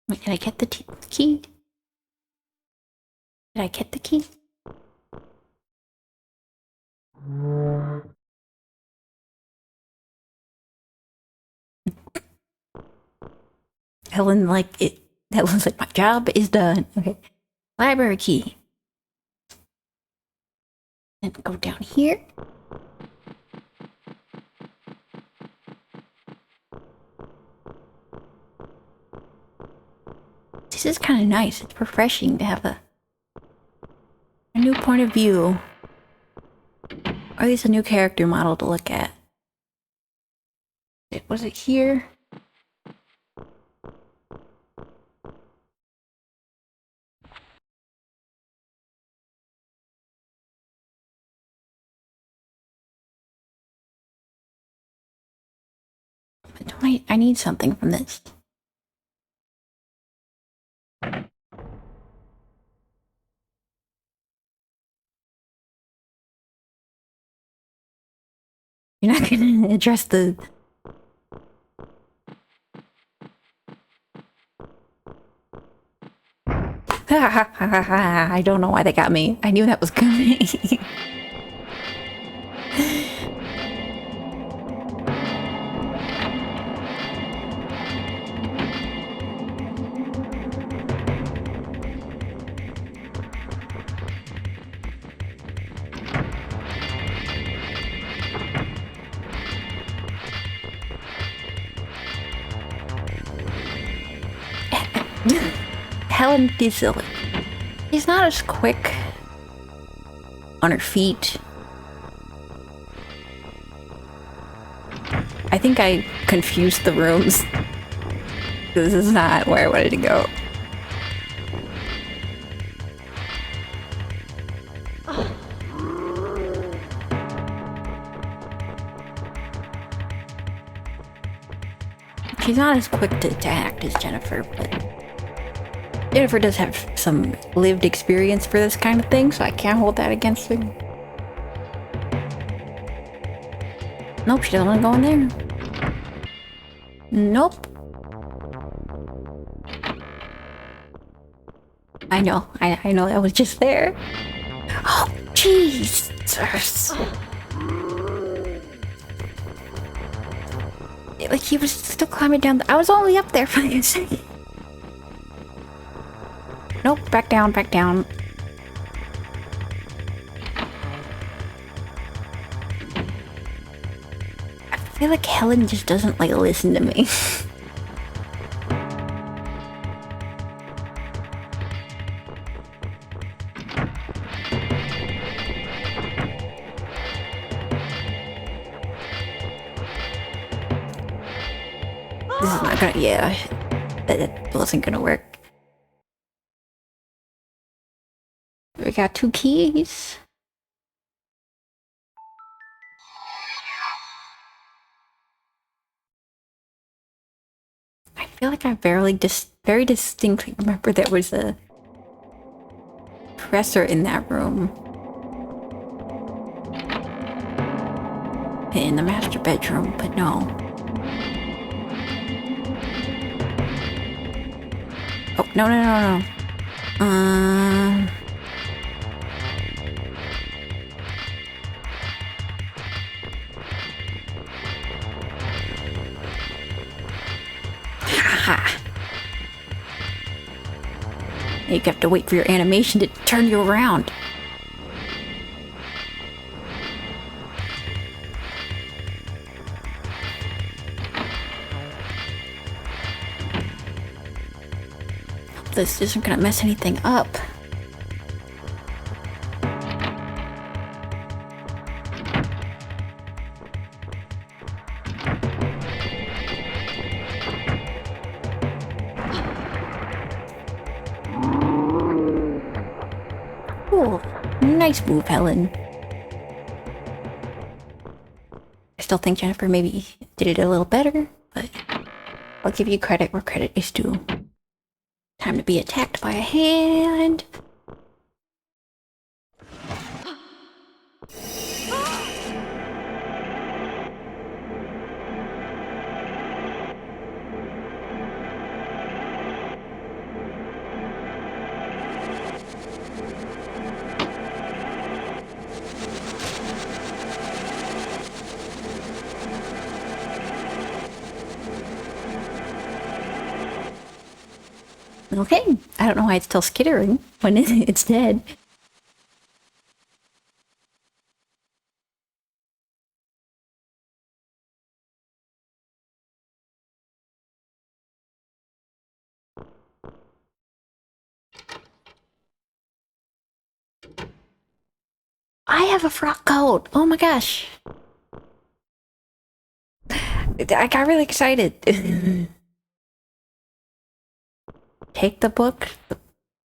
Wait, did I get the key? Did I get the key? Helen's like, my job is done. Okay. Library key. And go down here. This is kind of nice. It's refreshing to have a new point of view. Or at least a new character model to look at. Was it here? I need something from this. You're not gonna address the... I don't know why they got me. I knew that was coming. Helen Diesel. She's not as quick on her feet. I think I confused the rooms. This is not where I wanted to go. She's not as quick to act as Jennifer, but Jennifer does have some lived experience for this kind of thing, so I can't hold that against her. Nope, she doesn't want to go in there. Nope. I know that was just there. Oh, Jesus. Like, he was still climbing down I was only up there for a second. Nope, back down, back down. I feel like Helen just doesn't, like, listen to me. This is not gonna, yeah, that wasn't gonna work. We got 2 keys. I feel like I very distinctly remember there was a dresser in that room. In the master bedroom, but no. Oh, no. Haha. You have to wait for your animation to turn you around. This isn't gonna mess anything up. Cool. Nice move, Helen. I still think Jennifer maybe did it a little better, but I'll give you credit where credit is due. Time to be attacked by a hand. Okay, I don't know why it's still skittering when it's dead. I have a frock coat. Oh my gosh. I got really excited. Take the book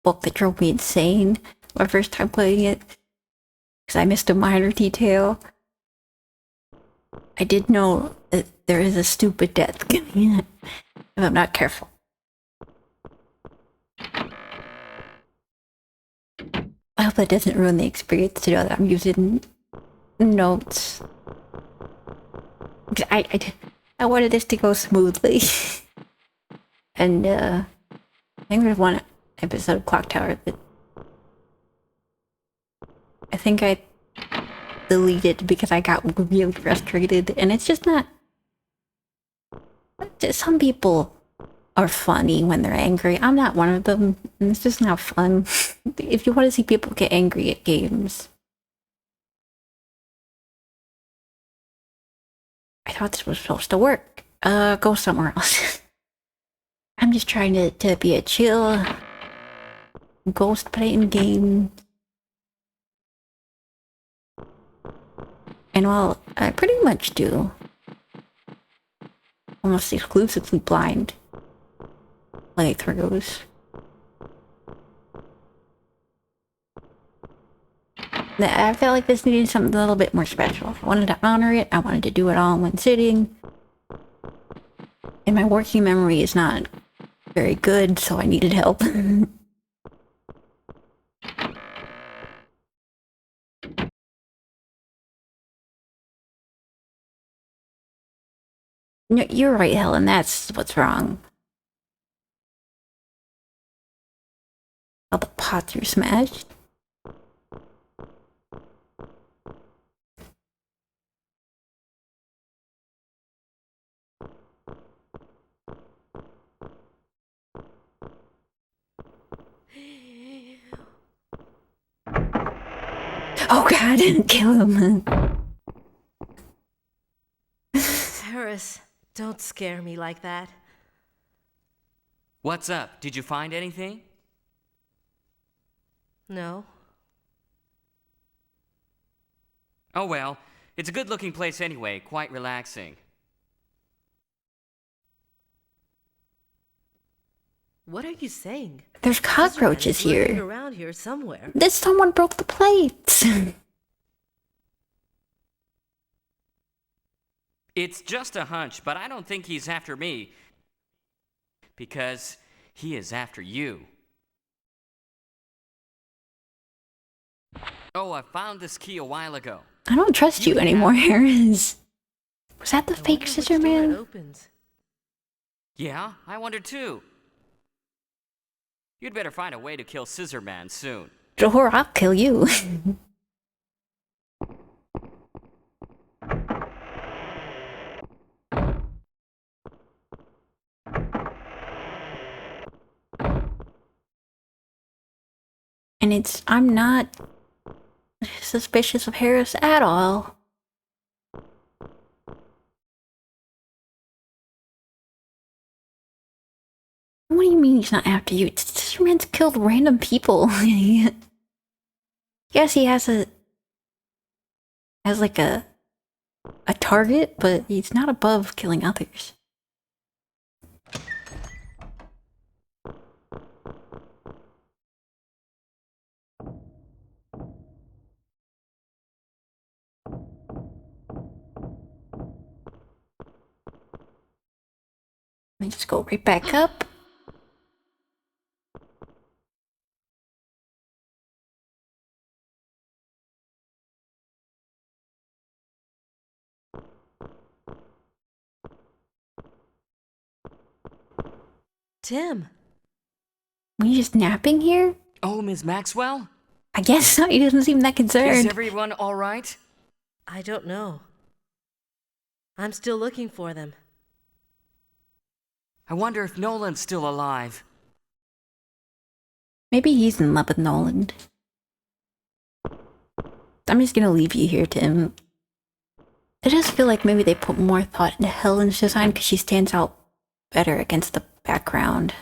that drove me insane my first time playing it, because I missed a minor detail. I did know that there is a stupid death if I'm not careful. I hope that doesn't ruin the experience to know that I'm using notes. I wanted this to go smoothly. And I think there's one episode of Clock Tower that I think I deleted because I got really frustrated, and it's just not. Some people are funny when they're angry. I'm not one of them, and it's just not fun. If you want to see people get angry at games, I thought this was supposed to work. Go somewhere else. I'm just trying to be a chill ghost playing game. And while I pretty much do almost exclusively blind playthroughs, I felt like this needed something a little bit more special. I wanted to honor it. I wanted to do it all in one sitting. And my working memory is not very good, so I needed help. No, you're right, Helen. That's what's wrong. All the pots are smashed. Oh god, kill him. Harris, don't scare me like that. What's up? Did you find anything? No. Oh well, it's a good-looking place anyway, quite relaxing. What are you saying? There's cockroaches Scissorman is lurking here. around here somewhere. This someone broke the plates. It's just a hunch, but I don't think he's after me. Because he is after you. Oh, I found this key a while ago. I don't trust you anymore, Harris. Was that the I fake wonder which scissor door it man? opens. Yeah, I wonder too. You'd better find a way to kill Scissor Man soon. Or I'll kill you. And I'm not suspicious of Harris at all. What do you mean he's not after you? This man's killed random people. Yes, he has like a target, but he's not above killing others. Let me just go right back up. Tim. Were you just napping here? Oh, Ms. Maxwell? I guess not. He doesn't seem that Is concerned. everyone all right? I don't know. I'm still looking for them. I wonder if Nolan's still alive. Maybe he's in love with Nolan. I'm just gonna leave you here, Tim. It does feel like maybe they put more thought into Helen's design because she stands out better against the background.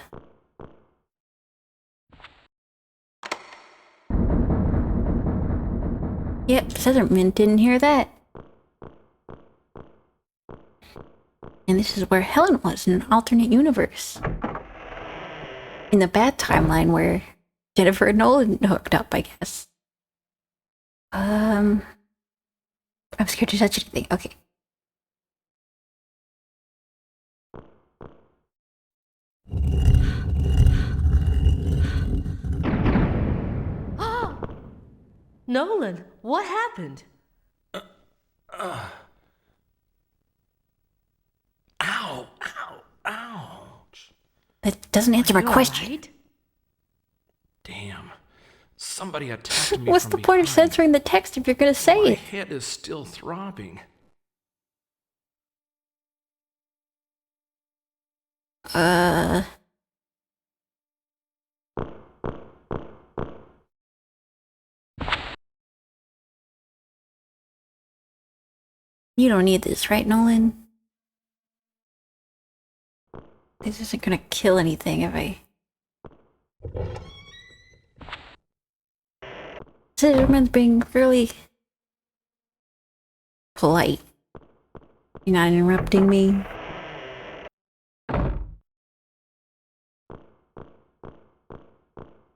Yep, Sutherman didn't hear that. And this is where Helen was in an alternate universe. In the bad timeline where Jennifer and Nolan hooked up, I guess. I'm scared to touch anything. Okay. Nolan, what happened? Ow! Ow! Ouch! That doesn't answer my You all question. right? Damn. Somebody attacked me What's from the point of behind. censoring the text if you're gonna say My it? head is still throbbing. You don't need this, right, Nolan? This isn't gonna kill anything if I... Scissorman's being really polite. You're not interrupting me.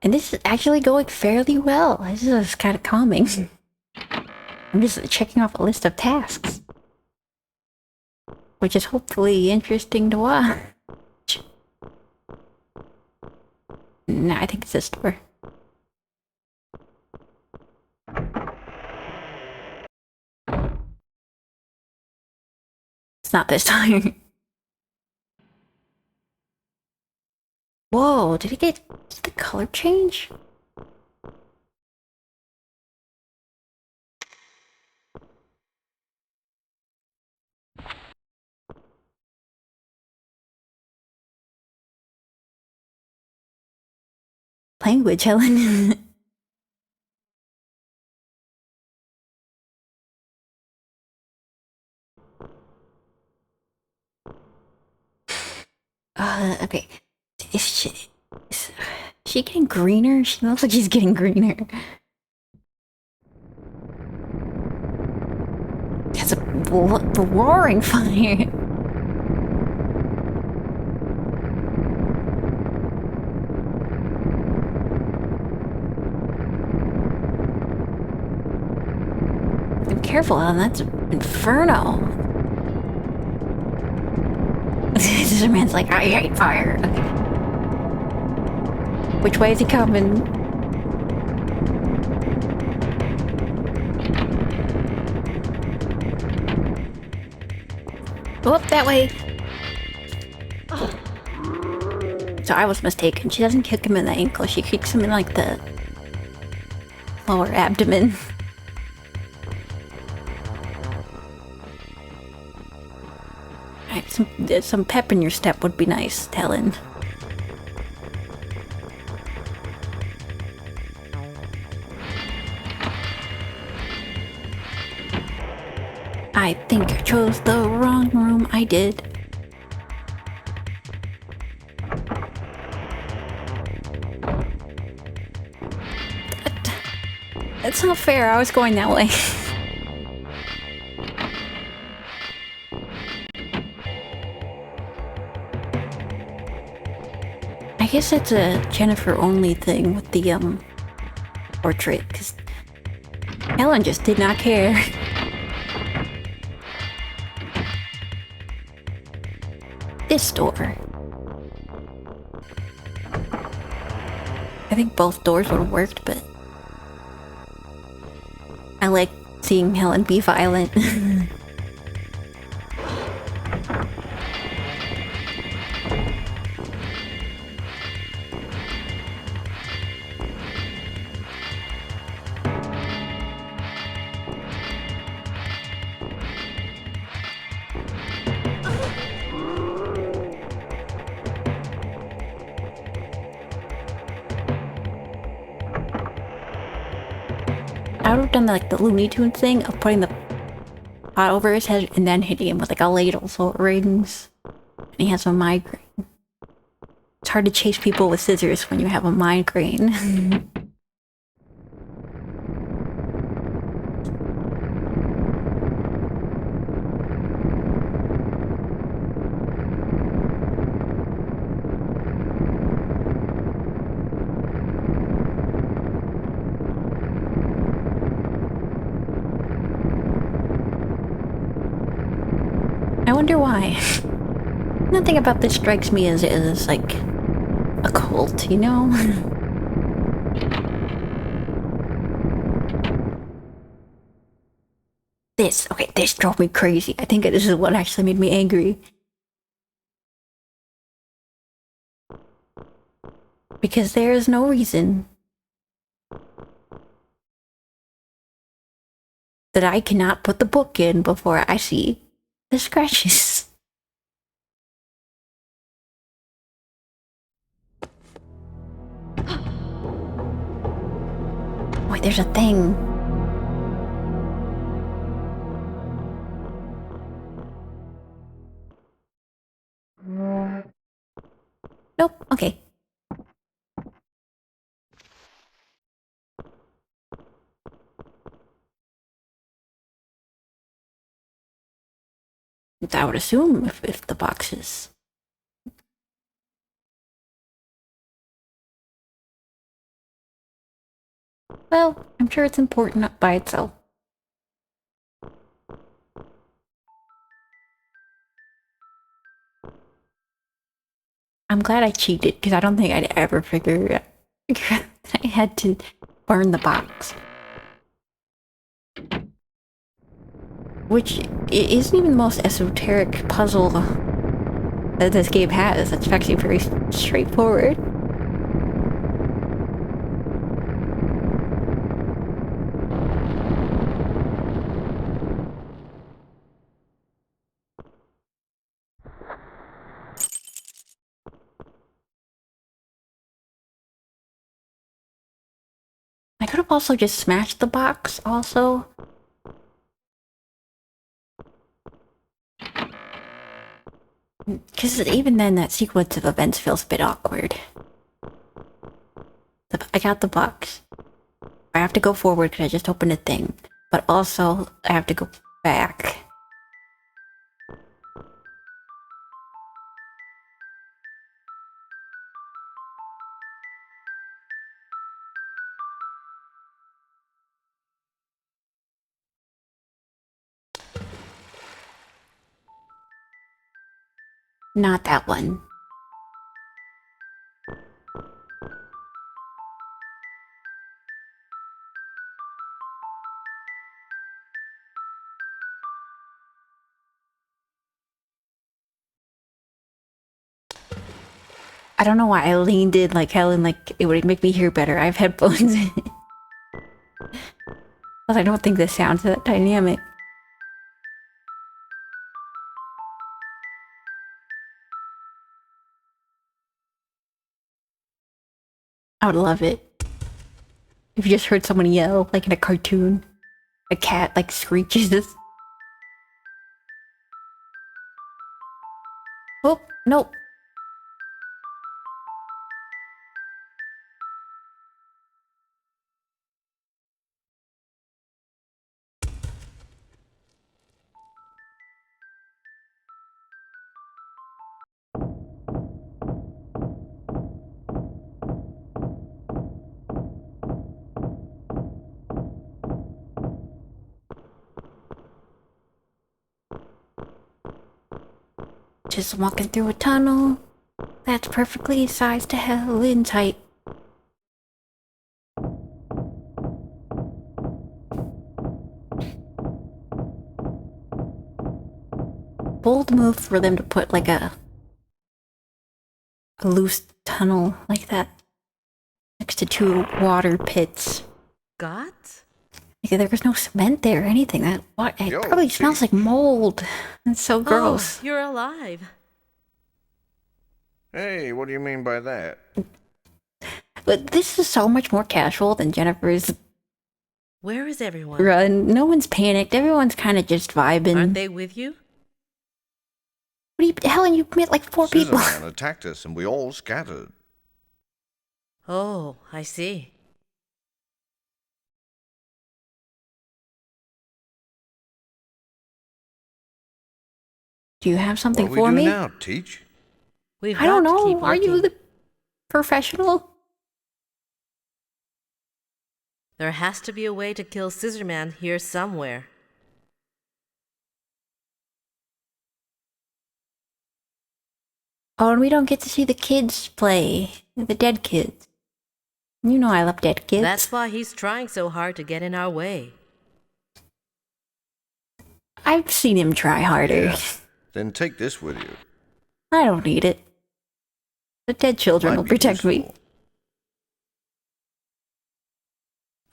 And this is actually going fairly well. This is kind of calming. I'm just checking off a list of tasks. Which is hopefully interesting to watch. Nah, I think it's this door. It's not this time. Whoa, did the color change? Language, Helen. Okay. Is she getting greener? She looks like she's getting greener. It's a roaring fire. I'm careful, Alan. That's inferno. This man's like, I hate fire. Okay. Which way is he coming? Oh, that way. So I was mistaken. She doesn't kick him in the ankle. She kicks him in like the lower abdomen. Alright, some pep in your step would be nice, Helen. I think I chose the wrong room. I did. That's not fair. I was going that way. I guess that's a Jennifer only thing with the portrait, because Helen just did not care. This door. I think both doors would have worked, but I like seeing Helen be violent. I would have done like the Looney Tunes thing of putting the pot over his head and then hitting him with like a ladle so it rings. And he has a migraine. It's hard to chase people with scissors when you have a migraine. wonder why. Nothing about this strikes me as like a cult, you know? Okay, this drove me crazy. I think this is what actually made me angry. Because there is no reason that I cannot put the book in before I see the scratches. Wait, there's a thing. Nope, okay. I would assume if the box is... Well, I'm sure it's important by itself. I'm glad I cheated, because I don't think I'd ever figure out I had to burn the box. Which isn't even the most esoteric puzzle that this game has. It's actually very straightforward. I could have also just smashed the box, also. Because even then, that sequence of events feels a bit awkward. I got the box. I have to go forward because I just opened a thing. But also, I have to go back. Not that one. I don't know why I leaned in like hell and like it would make me hear better. I have headphones in. But I don't think the sound's that dynamic. I would love it. If you just heard someone yell, like in a cartoon. A cat, like, screeches. Oh, no. Just walking through a tunnel. That's perfectly sized to hell in tight. Bold move for them to put like a loose tunnel like that next to two water pits. Got? Like, there was no cement there or anything. It Yo, probably smells like mold. It's so gross. Oh, you're alive. Hey, what do you mean by that? But this is so much more casual than Jennifer's Where is everyone? run. No one's panicked. Everyone's kind of just vibing. Aren't they with you? What do you, Helen, you met like 4 people. Scissorman attacked us and we all scattered. Oh, I see. Do you have something What for do we me? do now, Teach? We've I don't got to know. keep Are you looking. the professional? There has to be a way to kill Scissorman here somewhere. Oh, and we don't get to see the kids play. The dead kids. You know I love dead kids. That's why he's trying so hard to get in our way. I've seen him try harder. Yeah. Then take this with you. I don't need it. The dead children Might will be protect me. useful.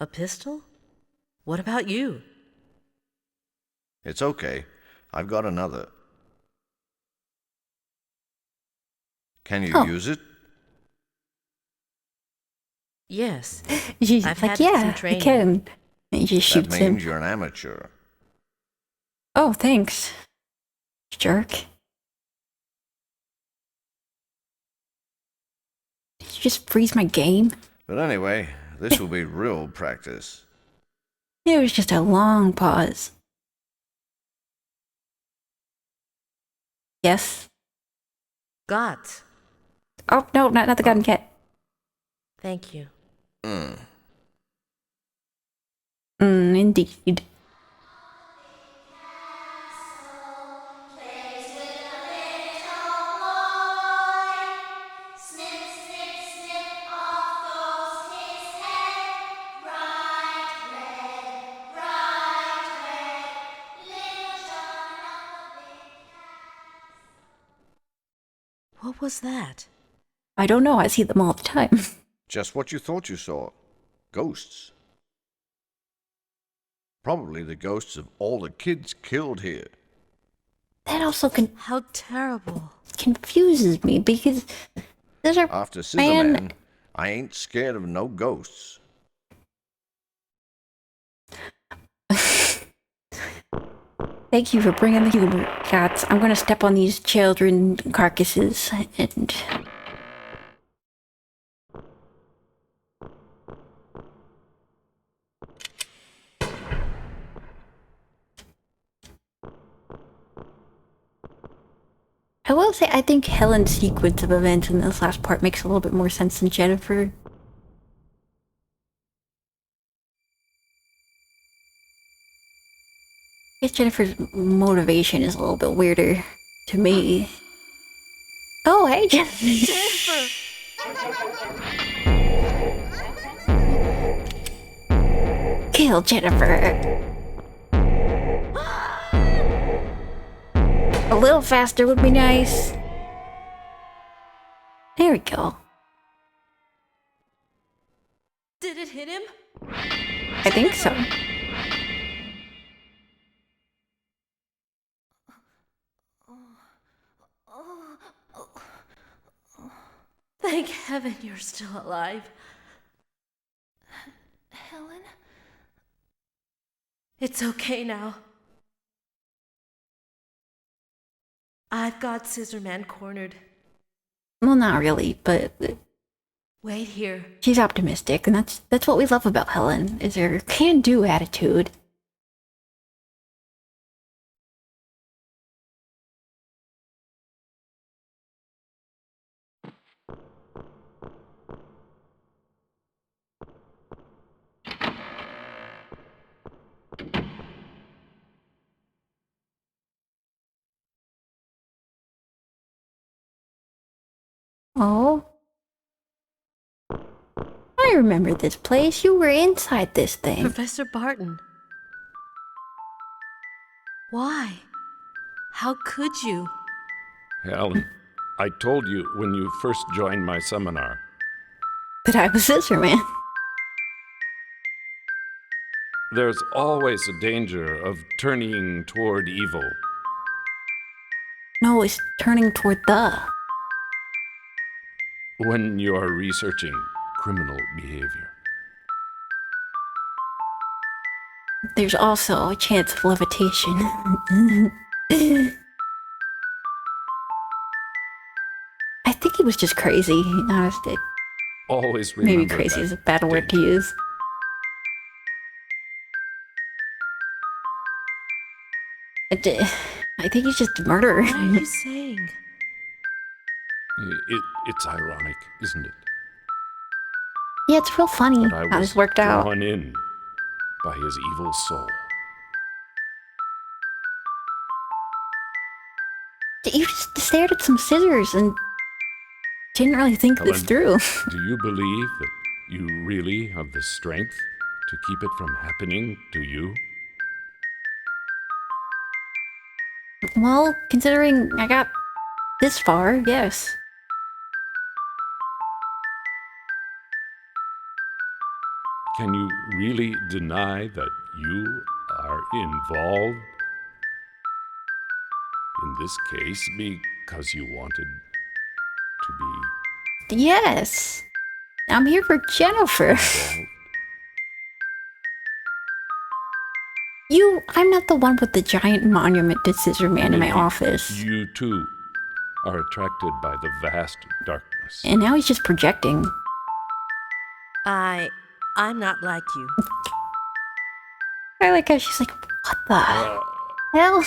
A pistol? What about you? It's okay. I've got another. Can you Oh. use it? Yes. She's I've like, had some yeah, I training. can. And she That shoots him. means you're an amateur. Oh, thanks. Jerk. Did you just freeze my game? But anyway, this will be real practice. It was just a long pause. Yes? Got. Oh, no, not the gun yet. Thank you. Indeed. What was that? I don't know, I see them all the time. Just what you thought you saw. Ghosts. Probably the ghosts of all the kids killed here. That also How terrible. confuses me because those are After Man. Scissorman, I ain't scared of no ghosts. Thank you for bringing the humor, cats. I'm gonna step on these children carcasses and... I will say, I think Helen's sequence of events in this last part makes a little bit more sense than Jennifer. I guess Jennifer's motivation is a little bit weirder to me. Oh, hey, Jennifer! Kill Jennifer! A little faster would be nice. There we go. Did it hit him? I think so. Thank heaven you're still alive. Helen? It's okay now. I've got Scissorman cornered. Well, not really, but Wait here. she's optimistic, and that's what we love about Helen, is her can-do attitude. Oh. I remember this place. You were inside this thing. Professor Barton. Why? How could you? Helen, I told you when you first joined my seminar. But I was Scissorman. There's always a danger of turning toward evil. No, it's turning toward the. When you are researching criminal behavior. There's also a chance of levitation. I think he was just crazy, honestly. Always remember Maybe crazy that is a bad word to danger. use. I think he's just a murderer. What are you saying? It's ironic, isn't it? Yeah, it's real funny But I how was this worked out. drawn in by his evil soul. You just stared at some scissors and Didn't really think this Helen, through. Do you believe that you really have the strength to keep it from happening to you? Well, considering I got this far, yes. Can you really deny that you are involved in this case because you wanted to be Yes! I'm here for Jennifer. involved? I'm not the one with the giant monument to Scissor Man in my Maybe office. You too are attracted by the vast darkness. And now he's just projecting. I'm not like you. I like how she's like, what the hell?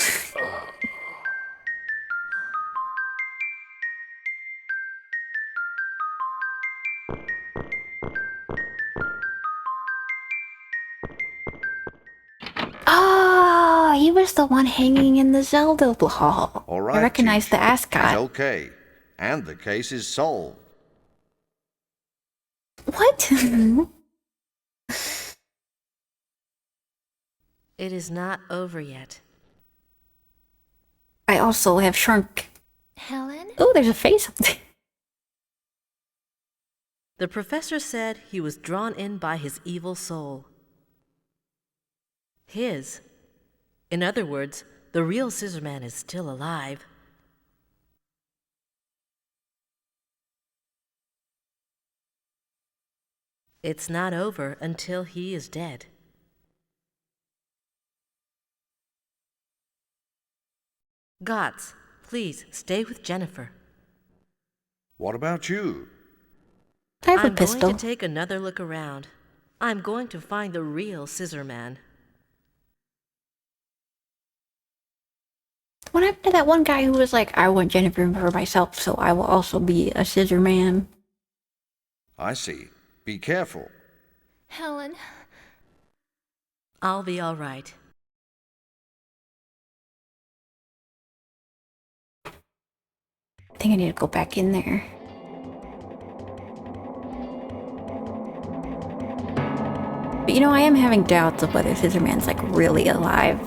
Oh, he was the one hanging in the Zelda hall. All right, I recognize Chief. the ascot. It's okay. And the case is solved. What? It is not over yet. I also have shrunk. Helen? Oh, there's a face. The professor said he was drawn in by his evil soul. His. In other words, the real Scissor Man is still alive. It's not over until he is dead. Gotts, please stay with Jennifer. What about you? I have a I'm pistol. going to take another look around. I'm going to find the real Scissor Man. What happened to that one guy who was like, I want Jennifer for myself, so I will also be a Scissor Man? I see. Be careful. Helen? I'll be all right. I think I need to go back in there. But you know, I am having doubts of whether Scissor Man's like really alive.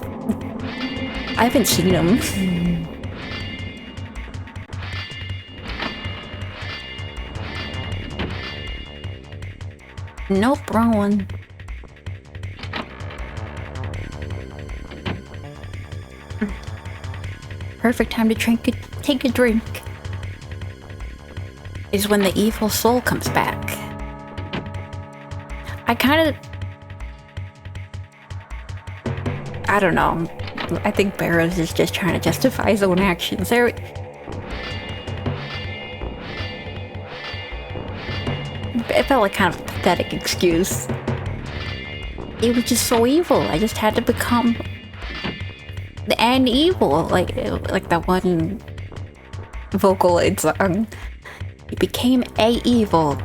I haven't seen him. Nope, wrong one. Perfect time to take a drink. Is when the evil soul comes back. I don't know. I think Barrows is just trying to justify his own actions. It felt like kind of a pathetic excuse. It was just so evil. I just had to become an evil, like that one Vocaloid song. He became a evil.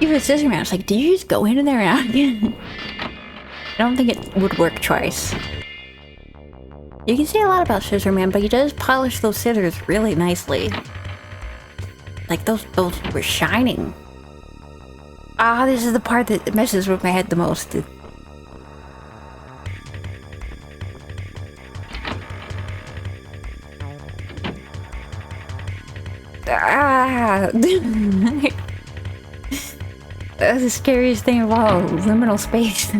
Even Scissor Man was like, did you just go in there and out again? I don't think it would work twice. You can say a lot about Scissor Man, but he does polish those scissors really nicely. Like those were shining. Ah, this is the part that messes with my head the most. Ah! That's the scariest thing of all. Liminal space.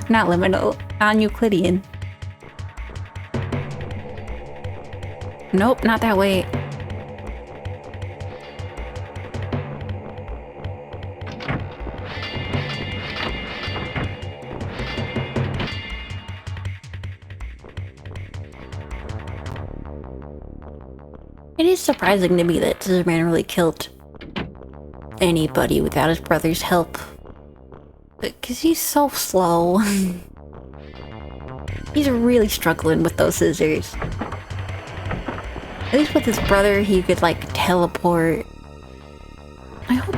Not liminal. Non-Euclidean. Nope, not that way. It is surprising to me that Scissor Man really killed anybody without his brother's help. Because he's so slow. He's really struggling with those scissors. At least with his brother, he could, like, teleport. I hope...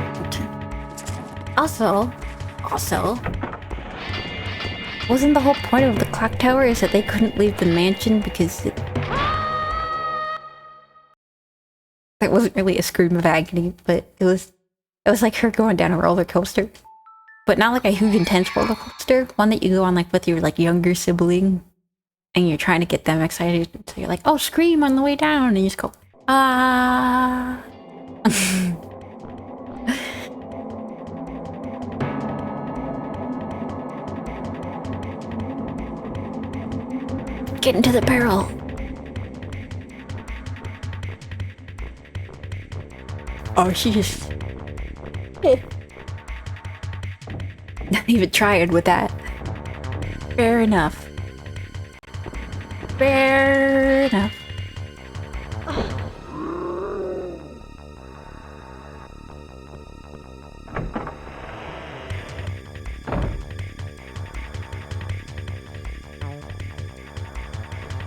Also... Wasn't the whole point of the clock tower is that they couldn't leave the mansion because that wasn't really a scream of agony, but it was like her going down a roller coaster. But not like a huge intense roller coaster, one that you go on like with your like younger sibling and you're trying to get them excited. So you're like, oh, scream on the way down, and you just go, ah. Get into the barrel. Oh, she just... Not even trying with that. Fair enough. Fair enough.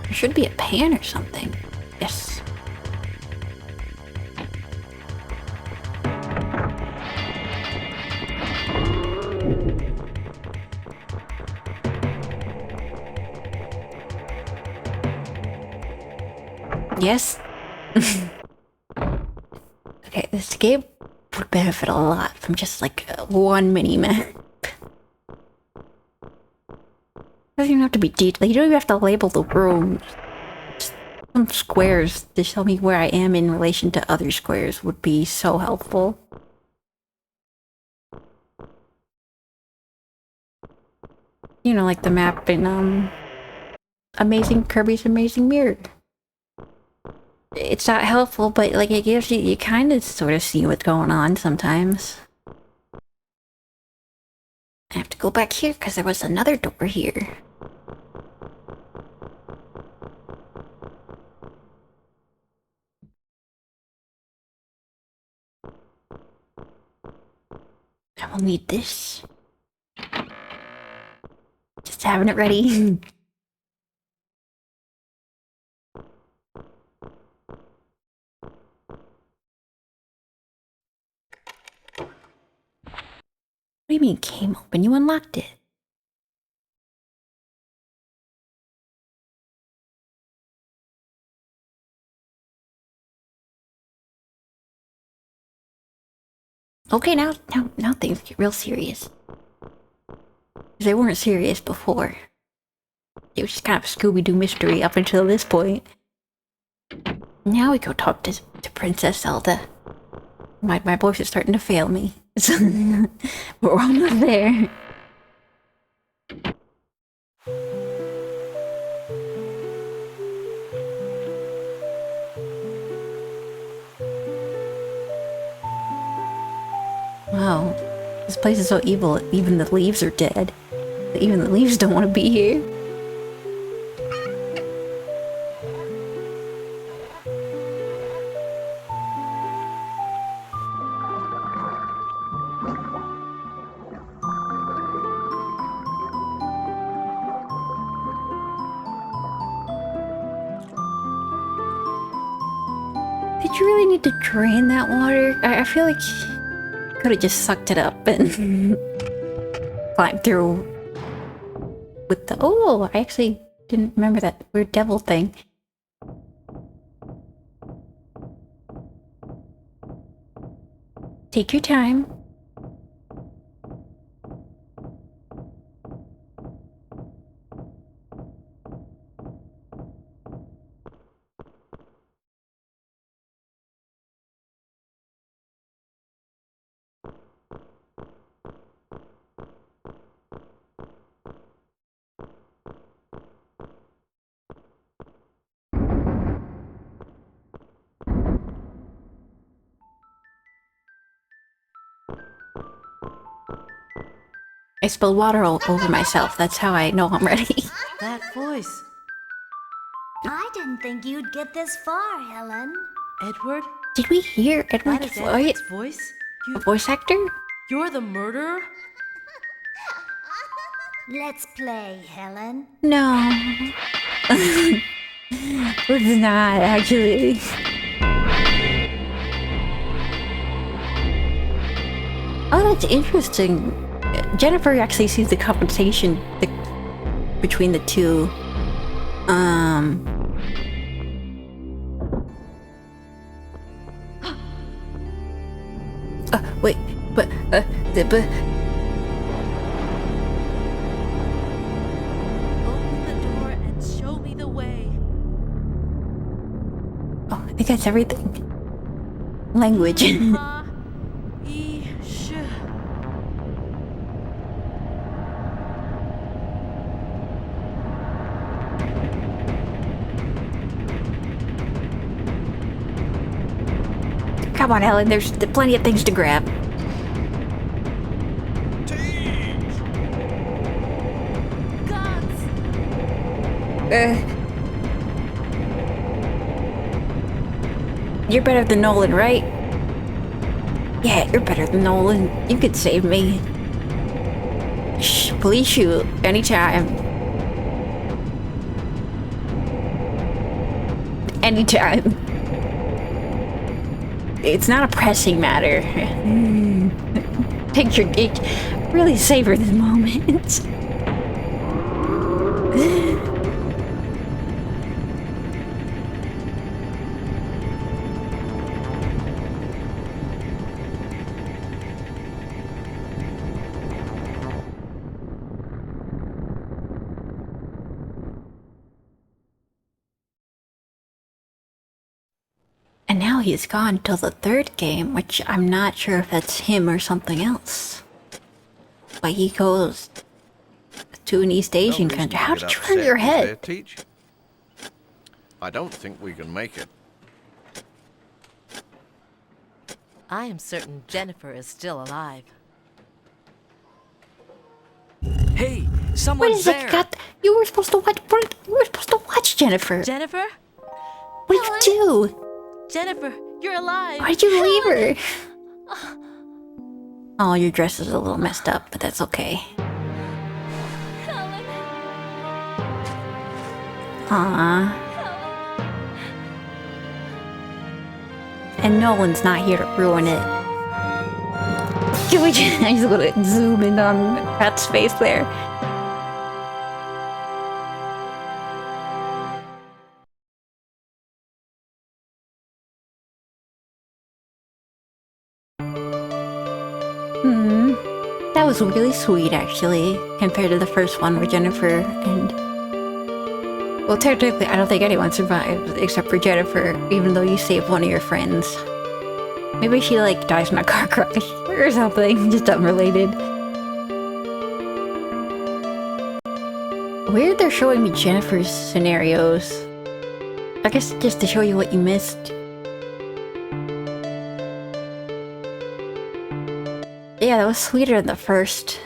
There should be a pan or something. Yes. Yes. Okay, this game would benefit a lot from just like one mini map. Doesn't even have to be detailed. You don't even have to label the rooms. Just some squares to show me where I am in relation to other squares would be so helpful. You know, like the map in Kirby's Amazing Mirror. It's not helpful, but like it gives you kind of sort of see what's going on sometimes. I have to go back here because there was another door here. I will need this. Just having it ready. What do you mean came open? You unlocked it. Okay, now things get real serious. They weren't serious before. It was just kind of a Scooby-Doo mystery up until this point. Now we go talk to Princess Zelda. My voice is starting to fail me. We're almost there. Wow, this place is so evil, even the leaves are dead. Even the leaves don't want to be here. Did you really need to drain that water? I feel like you could have just sucked it up and climbed through with the... Oh, I actually didn't remember that weird devil thing. Take your time. I spilled water all over myself. That's how I know I'm ready. That voice. I didn't think you'd get this far, Helen. Edward? Did we hear That Edward's is Edward's voice? voice? A voice actor? You're the murderer? Let's play, Helen. No. It's not, actually. Oh, that's interesting. Jennifer actually sees the compensation, between the two. Wait, but Open the door and show me the way. oh, I think that's everything. Language. Ha, e, sh. Come on, Ellen. There's plenty of things to grab. Gods. You're better than Nolan, right? Yeah, you're better than Nolan. You could save me. Shh, please shoot anytime. Anytime. It's not a pressing matter. Take your dick. Really savor this moment. And now he's gone till the third game, which I'm not sure if that's him or something else. But he goes to an East Asian country. How did you hurt your head? Teach? I don't think we can make it. I am certain Jennifer is still alive. Hey, What someone's is there! it? God, you were supposed to watch. You were supposed to watch Jennifer. Jennifer? What did you do? Jennifer, you're alive. Why'd you leave her? Oh, your dress is a little messed up, but that's okay. Helen. Aww. And Nolan's not here to ruin it. Can we just, I just want to zoom in on Pat's face there. That was really sweet, actually, compared to the first one with Jennifer and... Well, technically, I don't think anyone survived except for Jennifer, even though you saved one of your friends. Maybe she, like, dies in a car crash or something, just unrelated. Weird they're showing me Jennifer's scenarios. I guess just to show you what you missed. Yeah, that was sweeter than the first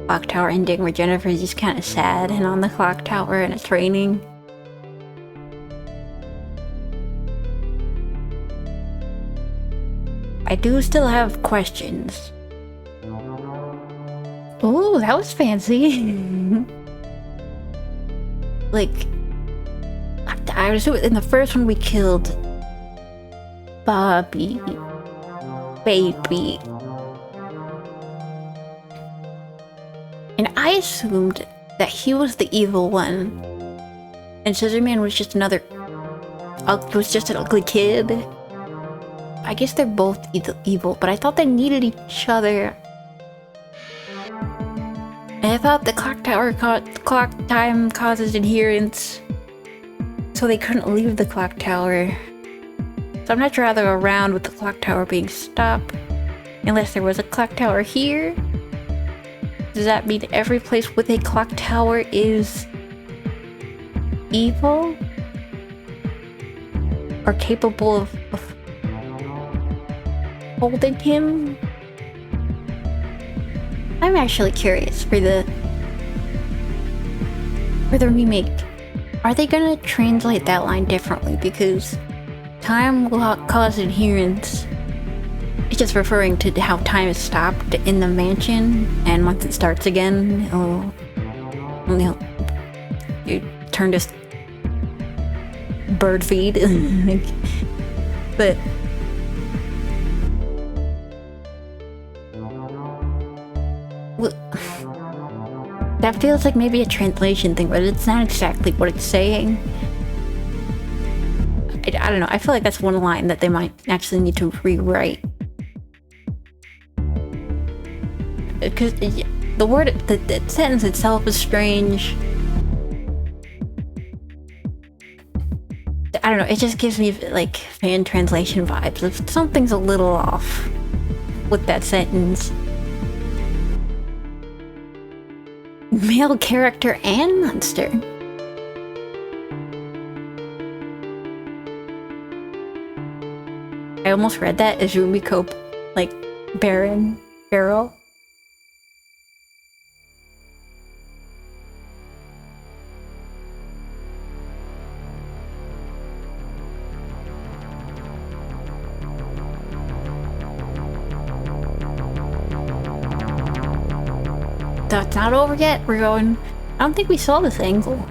clock tower ending where Jennifer's just kind of sad and on the clock tower and it's raining. I do still have questions. Ooh, that was fancy. Like, I was in the first one we killed Bobby. Baby. And I assumed that he was the evil one, and Scissorman was just another, was just an ugly kid. I guess they're both evil, but I thought they needed each other. And I thought the clock tower clock time causes adherence, so they couldn't leave the clock tower. So I'm not sure how they're around with the clock tower being stopped, unless there was a clock tower here. Does that mean every place with a clock tower is evil? Or capable of holding him? I'm actually curious for the remake. Are they gonna translate that line differently? Because time will cause adherence. It's just referring to how time is stopped in the mansion, and once it starts again, you turn to bird feed. But That feels like maybe a translation thing, but it's not exactly what it's saying. I don't know. I feel like that's one line that they might actually need to rewrite. Because the word, the sentence itself is strange. I don't know. It just gives me like fan translation vibes. Something's a little off with that sentence. Male character and monster. I almost read that as Rumiko, like, Barrel. That's not over yet. We're going. I don't think we saw this angle.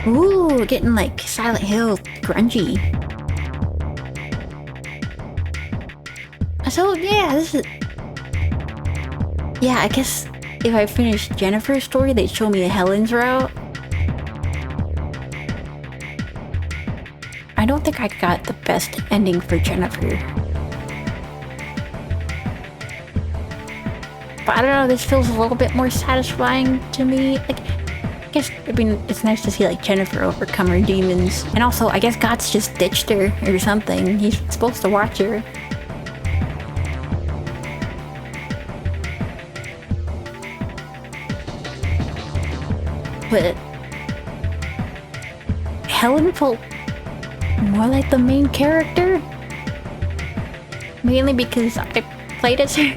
Ooh, we're getting like Silent Hill grungy. So yeah, this is. Yeah, I guess if I finished Jennifer's story, they'd show me a Helen's route. I don't think I got the best ending for Jennifer. But I don't know, this feels a little bit more satisfying to me. Like, I guess, I mean, it's nice to see, like, Jennifer overcome her demons. And also, I guess Gotts just ditched her or something. He's supposed to watch her. But Helen felt more like the main character. Mainly because I played as her.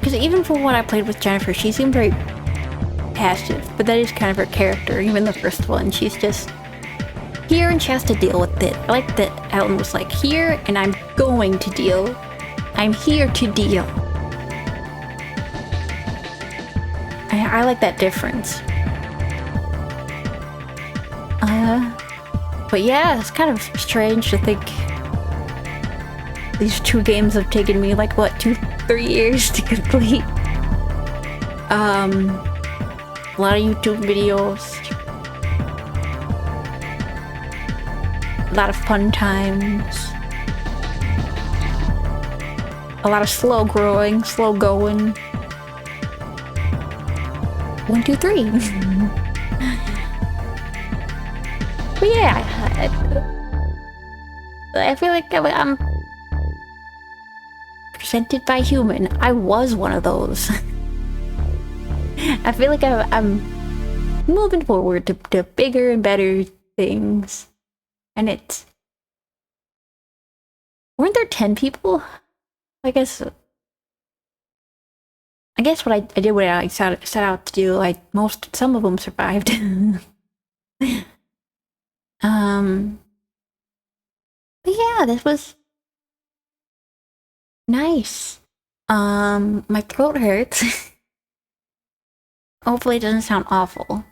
Because even for what I played with Jennifer, she seemed very passive, but that is kind of her character. Even the first one, she's just here and she has to deal with it. I like that Helen was like, here and I'm going to deal. I'm here to deal. I like that difference. But yeah, it's kind of strange to think these two games have taken me like, what, 2-3 years to complete. A lot of YouTube videos. A lot of fun times. A lot of slow growing, slow going. 1, 2, 3. But yeah, I feel like I'm presented by human. I was one of those. I feel like I'm moving forward to bigger and better things. And it's... Weren't there 10 people? I guess what I did what I set out to do. Some of them survived. But yeah, this was nice. My throat hurts. Hopefully it doesn't sound awful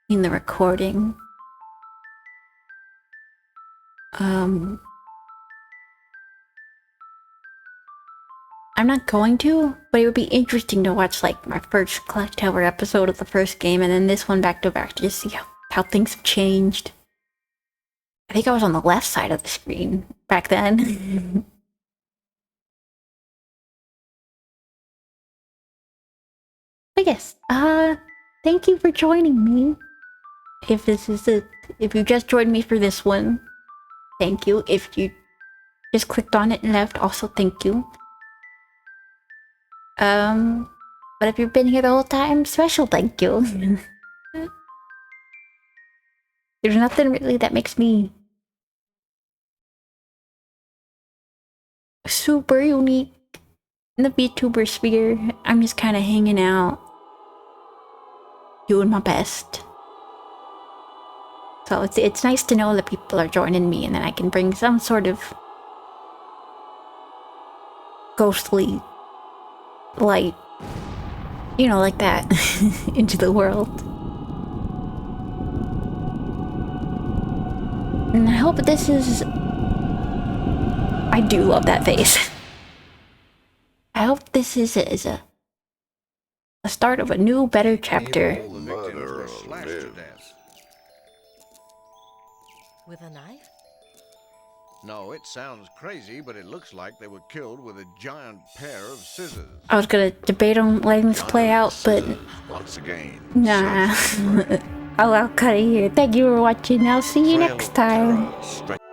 in the recording. I'm not going to, but it would be interesting to watch like my first Clock Tower episode of the first game and then this one back to back to just see how things have changed. I think I was on the left side of the screen back then. But yes, thank you for joining me. If you just joined me for this one, thank you. If you just clicked on it and left, also thank you. But if you've been here the whole time, special thank you. There's nothing really that makes me super unique in the VTuber sphere. I'm just kind of hanging out, doing my best. So it's nice to know that people are joining me and then I can bring some sort of ghostly light, you know, like that, into the world. And I hope this is... I do love that face. this is a start of a new, better chapter. All the victims were slashed to death. With a knife? No, it sounds crazy, but it looks like they were killed with a giant pair of scissors. I was gonna debate on letting this play out, but Once again. nah. I'll cut it here. Thank you for watching. I'll see you next time. Strength.